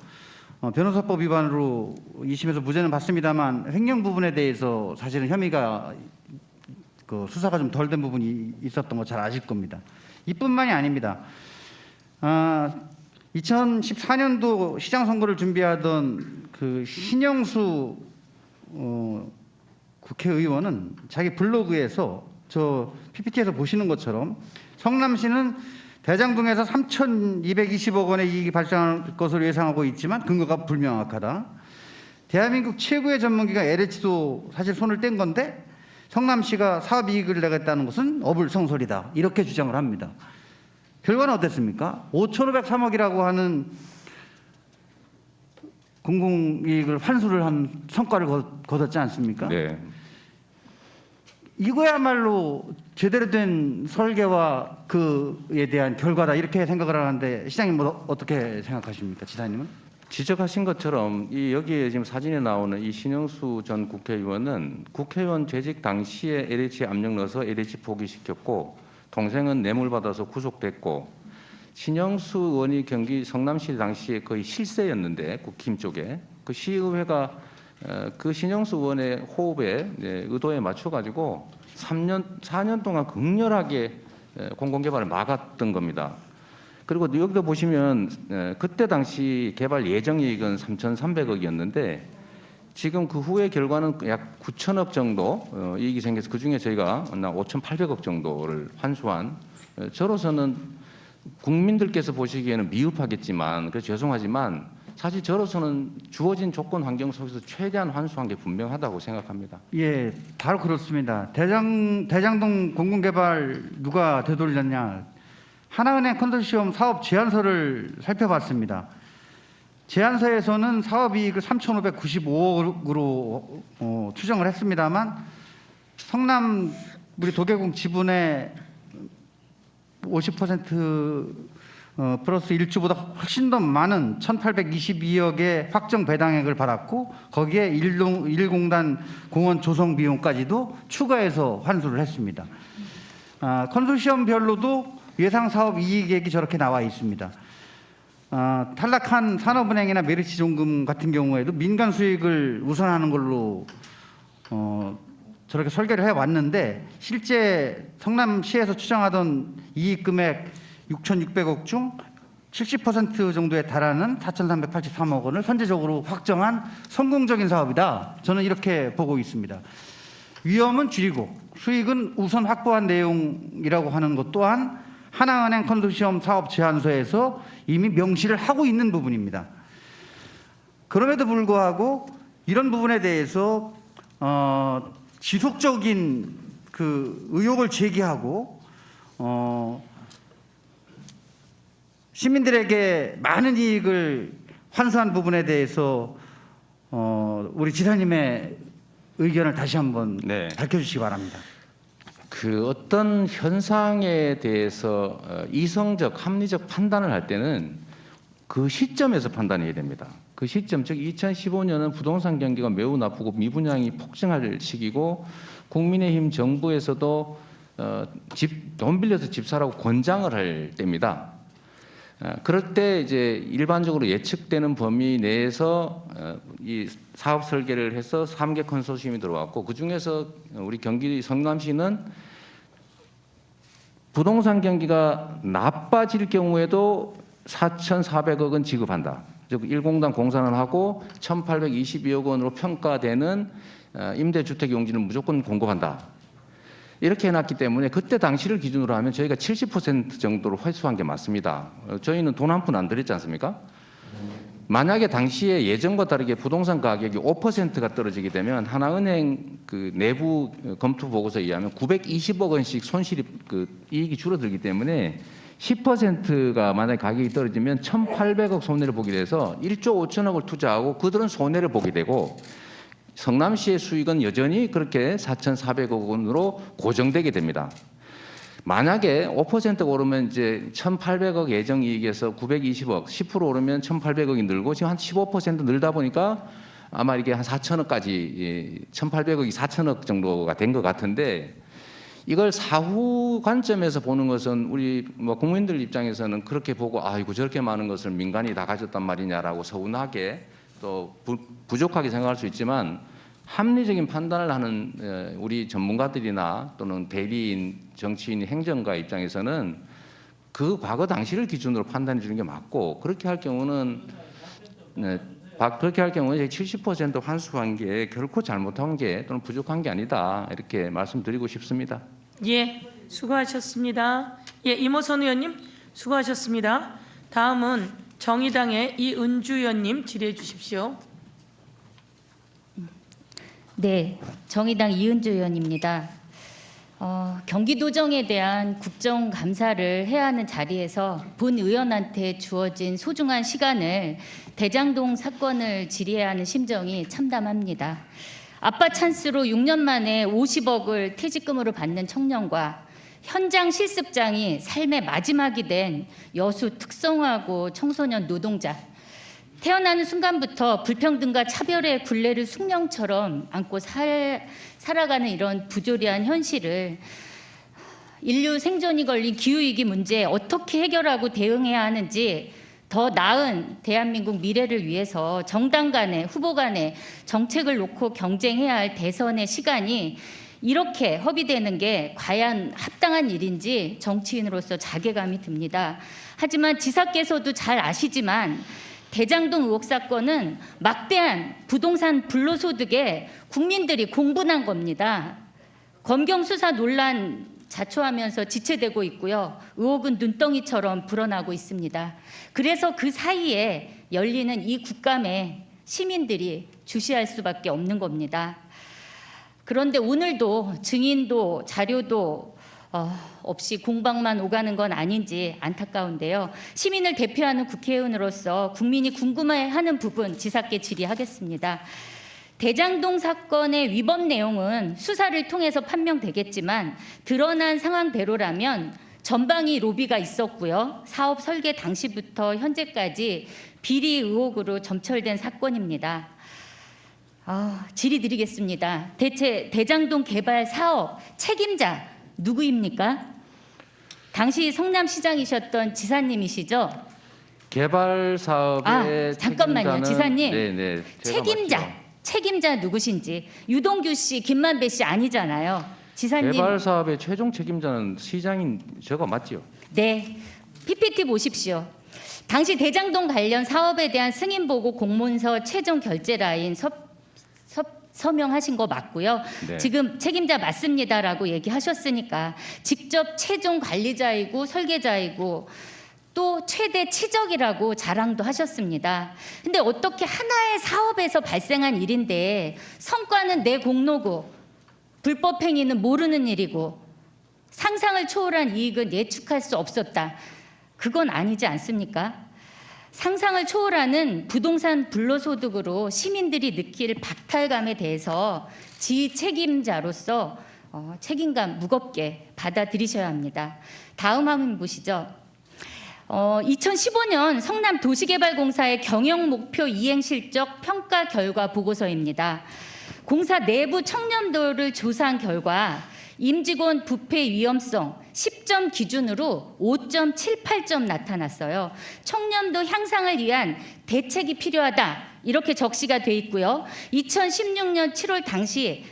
변호사법 위반으로 2심에서 무죄는 받습니다만 횡령 부분에 대해서 사실은 혐의가 그 수사가 좀 덜 된 부분이 있었던 거 잘 아실 겁니다. 이뿐만이 아닙니다. 2014년도 시장 선거를 준비하던 그 신영수 국회의원은 자기 블로그에서 저 PPT에서 보시는 것처럼 성남시는 대장동에서 3,220억 원의 이익이 발생할 것으로 예상하고 있지만 근거가 불명확하다. 대한민국 최고의 전문기관 LH도 사실 손을 뗀 건데 성남시가 사업 이익을 내겠다는 것은 어불성설이다. 이렇게 주장을 합니다. 결과는 어땠습니까? 5,503억이라고 하는 공공이익을 환수를 한 성과를 거뒀지 않습니까? 네. 이거야말로 제대로 된 설계와 그에 대한 결과다 이렇게 생각을 하는데 시장님 어떻게 생각하십니까? 지사님은? 지적하신 것처럼 여기에 지금 사진에 나오는 이 신영수 전 국회의원은 국회의원 재직 당시에 LH에 압력 넣어서 LH 포기시켰고 동생은 뇌물받아서 구속됐고 신영수 의원이 경기 성남시 당시에 거의 실세였는데 국힘 쪽에 그 시의회가 그 신영수 의원의 호흡에 의도에 맞춰가지고 4년 동안 극렬하게 공공개발을 막았던 겁니다. 그리고 여기도 보시면 그때 당시 개발 예정이익은 3,300억이었는데 지금 그 후의 결과는 약 9천억 정도 이익이 생겨서 그중에 저희가 5,800억 정도를 환수한 저로서는 국민들께서 보시기에는 미흡하겠지만 그래서 죄송하지만 사실 저로서는 주어진 조건 환경 속에서 최대한 환수한 게 분명하다고 생각합니다. 예, 바로 그렇습니다. 대장동 공공개발 누가 되돌렸냐? 하나은행 컨소시엄 사업 제안서를 살펴봤습니다. 제안서에서는 사업이익을 3,595억으로 추정을 했습니다만 성남 우리 도계공 지분의 50% 플러스 1주보다 훨씬 더 많은 1,822억의 확정 배당액을 받았고 거기에 일공단 공원 조성 비용까지도 추가해서 환수를 했습니다. 컨소시엄별로도 예상 사업 이익액이 저렇게 나와 있습니다. 탈락한 산업은행이나 메리츠종금 같은 경우에도 민간 수익을 우선하는 걸로 저렇게 설계를 해왔는데 실제 성남시에서 추정하던 이익 금액 6,600억 중 70% 정도에 달하는 4,383억 원을 선제적으로 확정한 성공적인 사업이다. 저는 이렇게 보고 있습니다. 위험은 줄이고 수익은 우선 확보한 내용이라고 하는 것 또한 하나은행 컨소시엄 사업 제안서에서 이미 명시를 하고 있는 부분입니다. 그럼에도 불구하고 이런 부분에 대해서 지속적인 그 의혹을 제기하고 시민들에게 많은 이익을 환수한 부분에 대해서 우리 지사님의 의견을 다시 한번 밝혀주시기 바랍니다. 그 어떤 현상에 대해서 이성적, 합리적 판단을 할 때는 그 시점에서 판단해야 됩니다. 그 시점, 즉 2015년은 부동산 경기가 매우 나쁘고 미분양이 폭증할 시기고 국민의힘 정부에서도 돈 빌려서 집 사라고 권장을 할 때입니다. 그럴 때 이제 일반적으로 예측되는 범위 내에서 이 사업 설계를 해서 3개 컨소시엄이 들어왔고, 그 중에서 우리 경기 성남시는 부동산 경기가 나빠질 경우에도 4,400억 원 지급한다. 즉 1공당 공사는 하고 1,822억 원으로 평가되는 임대주택 용지는 무조건 공급한다. 이렇게 해놨기 때문에 그때 당시를 기준으로 하면 저희가 70% 정도로 회수한 게 맞습니다. 저희는 돈 한 푼 안 들였지 않습니까? 만약에 당시에 예전과 다르게 부동산 가격이 5%가 떨어지게 되면 하나은행 그 내부 검토 보고서에 의하면 920억 원씩 손실이 이익이 줄어들기 때문에 10%가 만약에 가격이 떨어지면 1,800억 손해를 보게 돼서 1조 5천억을 투자하고 그들은 손해를 보게 되고, 성남시의 수익은 여전히 그렇게 4,400억 원으로 고정되게 됩니다. 만약에 5%가 오르면 이제 1,800억 예정 이익에서 920억, 10% 오르면 1,800억이 늘고 지금 한 15% 늘다 보니까 아마 이게 한 4천억까지, 1,800억이 4천억 정도가 된 것 같은데, 이걸 사후 관점에서 보는 것은 우리 국민들 입장에서는 그렇게 보고 아이고 저렇게 많은 것을 민간이 다 가졌단 말이냐라고 서운하게 또 부족하게 생각할 수 있지만, 합리적인 판단을 하는 우리 전문가들이나 또는 대리인, 정치인, 행정가 입장에서는 그 과거 당시를 기준으로 판단해 주는 게 맞고, 그렇게 할 경우는 70% 환수한 게 결코 잘못한 게 또는 부족한 게 아니다, 이렇게 말씀드리고 싶습니다. 예, 수고하셨습니다. 예, 이모선 의원님 수고하셨습니다. 다음은 정의당의 이은주 의원님 질의해 주십시오. 네, 정의당 이은주 의원입니다. 경기도정에 대한 국정감사를 해야 하는 자리에서 본 의원한테 주어진 소중한 시간을 대장동 사건을 질의해야 하는 심정이 참담합니다. 아빠 찬스로 6년 만에 50억을 퇴직금으로 받는 청년과 현장 실습장이 삶의 마지막이 된 여수 특성화고 청소년 노동자, 태어나는 순간부터 불평등과 차별의 굴레를 숙명처럼 안고 살아가는 이런 부조리한 현실을 인류 생존이 걸린 기후위기 문제에 어떻게 해결하고 대응해야 하는지, 더 나은 대한민국 미래를 위해서 정당 간에 후보 간에 정책을 놓고 경쟁해야 할 대선의 시간이 이렇게 허비되는 게 과연 합당한 일인지 정치인으로서 자괴감이 듭니다. 하지만 지사께서도 잘 아시지만 대장동 의혹 사건은 막대한 부동산 불로소득에 국민들이 공분한 겁니다. 검경 수사 논란 자초하면서 지체되고 있고요. 의혹은 눈덩이처럼 불어나고 있습니다. 그래서 그 사이에 열리는 이 국감에 시민들이 주시할 수밖에 없는 겁니다. 그런데 오늘도 증인도 자료도 없이 공방만 오가는 건 아닌지 안타까운데요. 시민을 대표하는 국회의원으로서 국민이 궁금해하는 부분 지사께 질의하겠습니다. 대장동 사건의 위법 내용은 수사를 통해서 판명되겠지만 드러난 상황대로라면 전방위 로비가 있었고요. 사업 설계 당시부터 현재까지 비리 의혹으로 점철된 사건입니다. 질의드리겠습니다. 대체 대장동 개발 사업 책임자 누구입니까? 당시 성남시장이셨던 지사님이시죠? 개발 사업의 잠깐만요, 지사님. 네네. 책임자 누구신지. 유동규 씨, 김만배 씨 아니잖아요. 지사님. 개발 사업의 최종 책임자는 시장인 저가 맞지요? 네, PPT 보십시오. 당시 대장동 관련 사업에 대한 승인 보고 공문서 최종 결제 라인 서명하신 거 맞고요. 네. 지금 책임자 맞습니다라고 얘기하셨으니까 직접 최종 관리자이고 설계자이고 또 최대 치적이라고 자랑도 하셨습니다. 근데 어떻게 하나의 사업에서 발생한 일인데 성과는 내 공로고 불법 행위는 모르는 일이고 상상을 초월한 이익은 예측할 수 없었다. 그건 아니지 않습니까? 상상을 초월하는 부동산 불로소득으로 시민들이 느낄 박탈감에 대해서 지휘 책임자로서 책임감 무겁게 받아들이셔야 합니다. 다음 화면 보시죠. 2015년 성남도시개발공사의 경영목표 이행실적 평가 결과 보고서입니다. 공사 내부 청렴도를 조사한 결과 임직원 부패 위험성 10점 기준으로 5.78점 나타났어요. 청렴도 향상을 위한 대책이 필요하다, 이렇게 적시가 돼 있고요. 2016년 7월 당시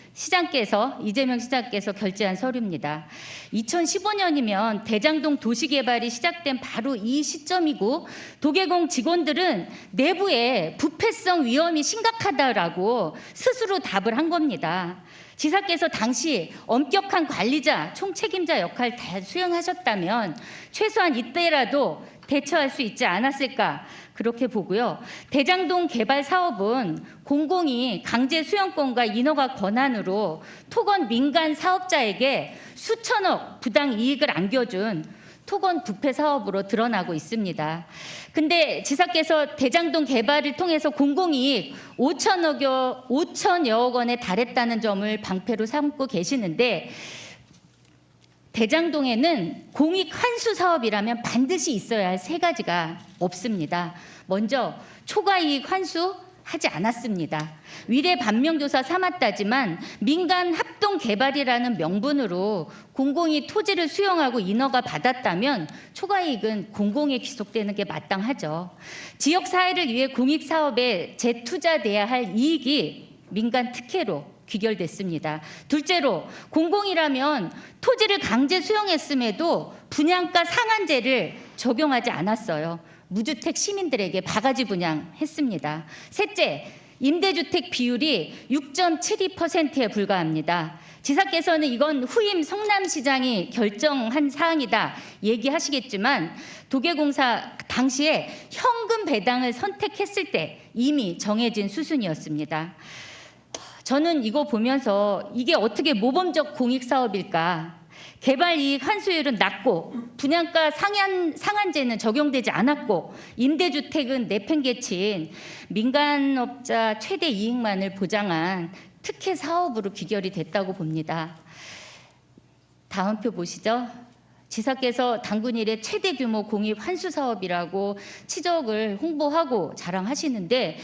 이재명 시장께서 결재한 서류입니다. 2015년이면 대장동 도시개발이 시작된 바로 이 시점이고, 도계공 직원들은 내부에 부패성 위험이 심각하다라고 스스로 답을 한 겁니다. 지사께서 당시 엄격한 관리자, 총책임자 역할 다 수행하셨다면 최소한 이때라도 대처할 수 있지 않았을까, 그렇게 보고요. 대장동 개발 사업은 공공이 강제 수용권과 인허가 권한으로 토건 민간 사업자에게 수천억 부당 이익을 안겨준 토건 부패 사업으로 드러나고 있습니다. 근데 지사께서 대장동 개발을 통해서 공공이익 5천여억 원에 달했다는 점을 방패로 삼고 계시는데, 대장동에는 공익 환수 사업이라면 반드시 있어야 할 세 가지가 없습니다. 먼저 초과이익 환수 하지 않았습니다. 위례 반명조사 삼았다지만 민간 합동 개발이라는 명분으로 공공이 토지를 수용하고 인허가 받았다면 초과이익은 공공에 귀속되는 게 마땅하죠. 지역 사회를 위해 공익 사업에 재투자돼야 할 이익이 민간 특혜로 귀결됐습니다. 둘째로, 공공이라면 토지를 강제 수용했음에도 분양가 상한제를 적용하지 않았어요. 무주택 시민들에게 바가지 분양했습니다. 셋째, 임대주택 비율이 6.72%에 불과합니다. 지사께서는 이건 후임 성남시장이 결정한 사항이다 얘기하시겠지만, 도계공사 당시에 현금 배당을 선택했을 때 이미 정해진 수순이었습니다. 저는 이거 보면서 이게 어떻게 모범적 공익사업일까? 개발이익 환수율은 낮고 분양가 상한제는 적용되지 않았고 임대주택은 내팽개친 민간업자 최대 이익만을 보장한 특혜 사업으로 귀결이 됐다고 봅니다. 다음 표 보시죠. 지사께서 당군 이래 최대 규모 공익 환수 사업이라고 치적을 홍보하고 자랑하시는데,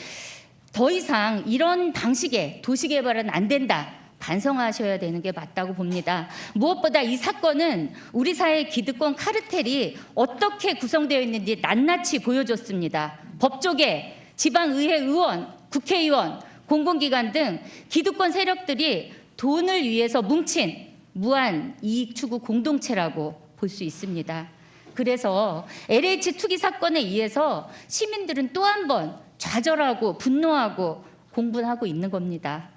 더 이상 이런 방식의 도시개발은 안 된다, 반성하셔야 되는 게 맞다고 봅니다. 무엇보다 이 사건은 우리 사회 기득권 카르텔이 어떻게 구성되어 있는지 낱낱이 보여줬습니다. 법조계, 지방의회 의원, 국회의원, 공공기관 등 기득권 세력들이 돈을 위해서 뭉친 무한 이익 추구 공동체라고 볼 수 있습니다. 그래서 LH 투기 사건에 의해서 시민들은 또 한 번 좌절하고 분노하고 공분하고 있는 겁니다.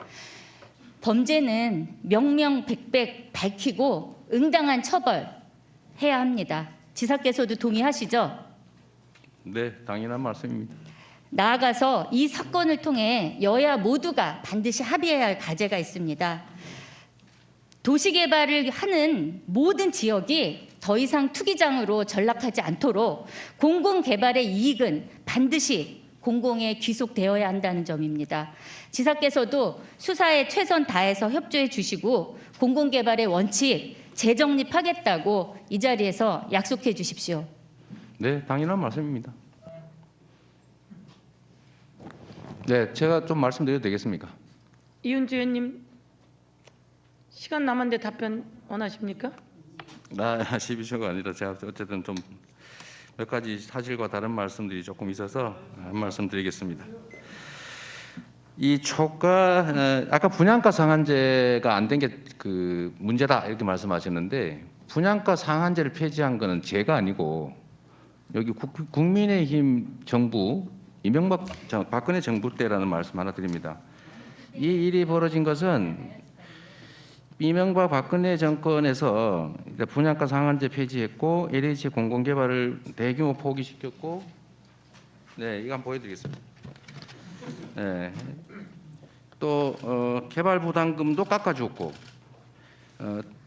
범죄는 명명백백 밝히고 응당한 처벌해야 합니다. 지사께서도 동의하시죠? 네, 당연한 말씀입니다. 나아가서 이 사건을 통해 여야 모두가 반드시 합의해야 할 과제가 있습니다. 도시개발을 하는 모든 지역이 더 이상 투기장으로 전락하지 않도록 공공개발의 이익은 반드시 공공에 귀속되어야 한다는 점입니다. 지사께서도 수사에 최선 다해서 협조해 주시고 공공개발의 원칙 재정립하겠다고 이 자리에서 약속해 주십시오. 네, 당연한 말씀입니다. 네, 제가 좀 말씀드려도 되겠습니까? 이은주 의원님, 시간 남았는데 답변 원하십니까? 12초가 아니라 제가 어쨌든 좀 몇 가지 사실과 다른 말씀들이 조금 있어서 한 말씀 드리겠습니다. 이 초과, 아까 분양가 상한제가 안 된 게 그 문제다 이렇게 말씀하셨는데, 분양가 상한제를 폐지한 거는 제가 아니고 여기 국민의힘 정부, 이명박 박근혜 정부 때라는 말씀 하나 드립니다. 이 일이 벌어진 것은 이명박 박근혜 정권에서 분양가 상한제 폐지했고 LH 공공개발을 대규모 포기시켰고, 네, 이거 한번 보여드리겠습니다. 네, 또 개발 부담금도 깎아줬고,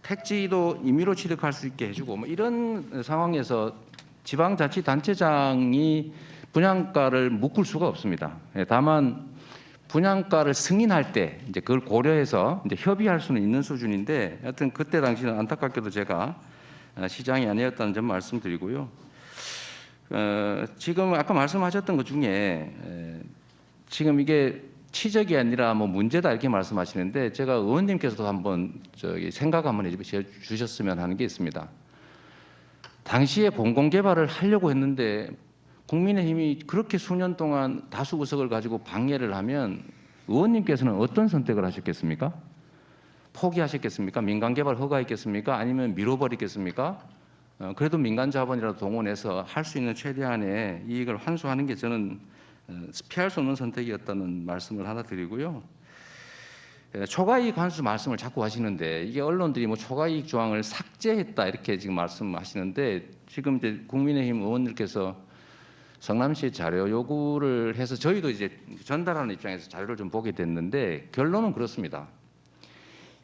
택지도 임의로 취득할 수 있게 해주고, 뭐 이런 상황에서 지방자치단체장이 분양가를 묶을 수가 없습니다. 다만 분양가를 승인할 때 이제 그걸 고려해서 이제 협의할 수는 있는 수준인데, 하여튼 그때 당시는 안타깝게도 제가 시장이 아니었다는 점 말씀드리고요. 지금 아까 말씀하셨던 것 중에 지금 이게 치적이 아니라 뭐 문제다 이렇게 말씀하시는데 제가 의원님께서도 한번 생각 한번 해주셨으면 하는 게 있습니다. 당시에 공공개발을 하려고 했는데 국민의힘이 그렇게 수년 동안 다수 의석을 가지고 방해를 하면 의원님께서는 어떤 선택을 하셨겠습니까? 포기하셨겠습니까? 민간개발 허가했겠습니까? 아니면 밀어버리겠습니까? 그래도 민간 자본이라도 동원해서 할 수 있는 최대한의 이익을 환수하는 게 저는 피할 수 없는 선택이었다는 말씀을 하나 드리고요. 초과이익 환수 말씀을 자꾸 하시는데 이게 언론들이 뭐 초과이익 조항을 삭제했다 이렇게 지금 말씀하시는데 지금 이제 국민의힘 의원들께서 성남시 자료 요구를 해서 저희도 이제 전달하는 입장에서 자료를 좀 보게 됐는데 결론은 그렇습니다.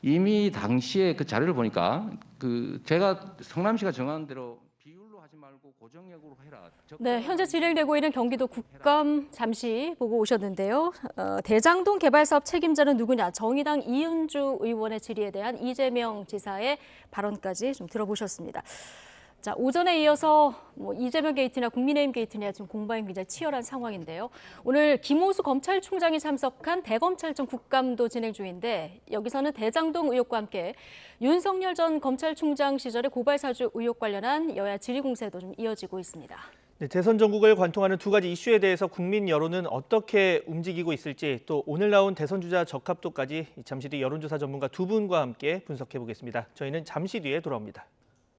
이미 당시에 그 자료를 보니까 제가 성남시가 정한 대로 비율로 하지 말고 고정액으로 해라. 네, 현재 진행되고 있는 경기도 국감 잠시 보고 오셨는데요. 대장동 개발사업 책임자는 누구냐? 정의당 이은주 의원의 질의에 대한 이재명 지사의 발언까지 좀 들어보셨습니다. 자, 오전에 이어서 이재명 게이트나 국민의힘 게이트냐 지금 공방이 굉장히 치열한 상황인데요. 오늘 김호수 검찰총장이 참석한 대검찰청 국감도 진행 중인데 여기서는 대장동 의혹과 함께 윤석열 전 검찰총장 시절의 고발 사주 의혹 관련한 여야 질의 공세도 좀 이어지고 있습니다. 네, 대선 전국을 관통하는 두 가지 이슈에 대해서 국민 여론은 어떻게 움직이고 있을지 또 오늘 나온 대선 주자 적합도까지 잠시 뒤 여론조사 전문가 두 분과 함께 분석해 보겠습니다. 저희는 잠시 뒤에 돌아옵니다.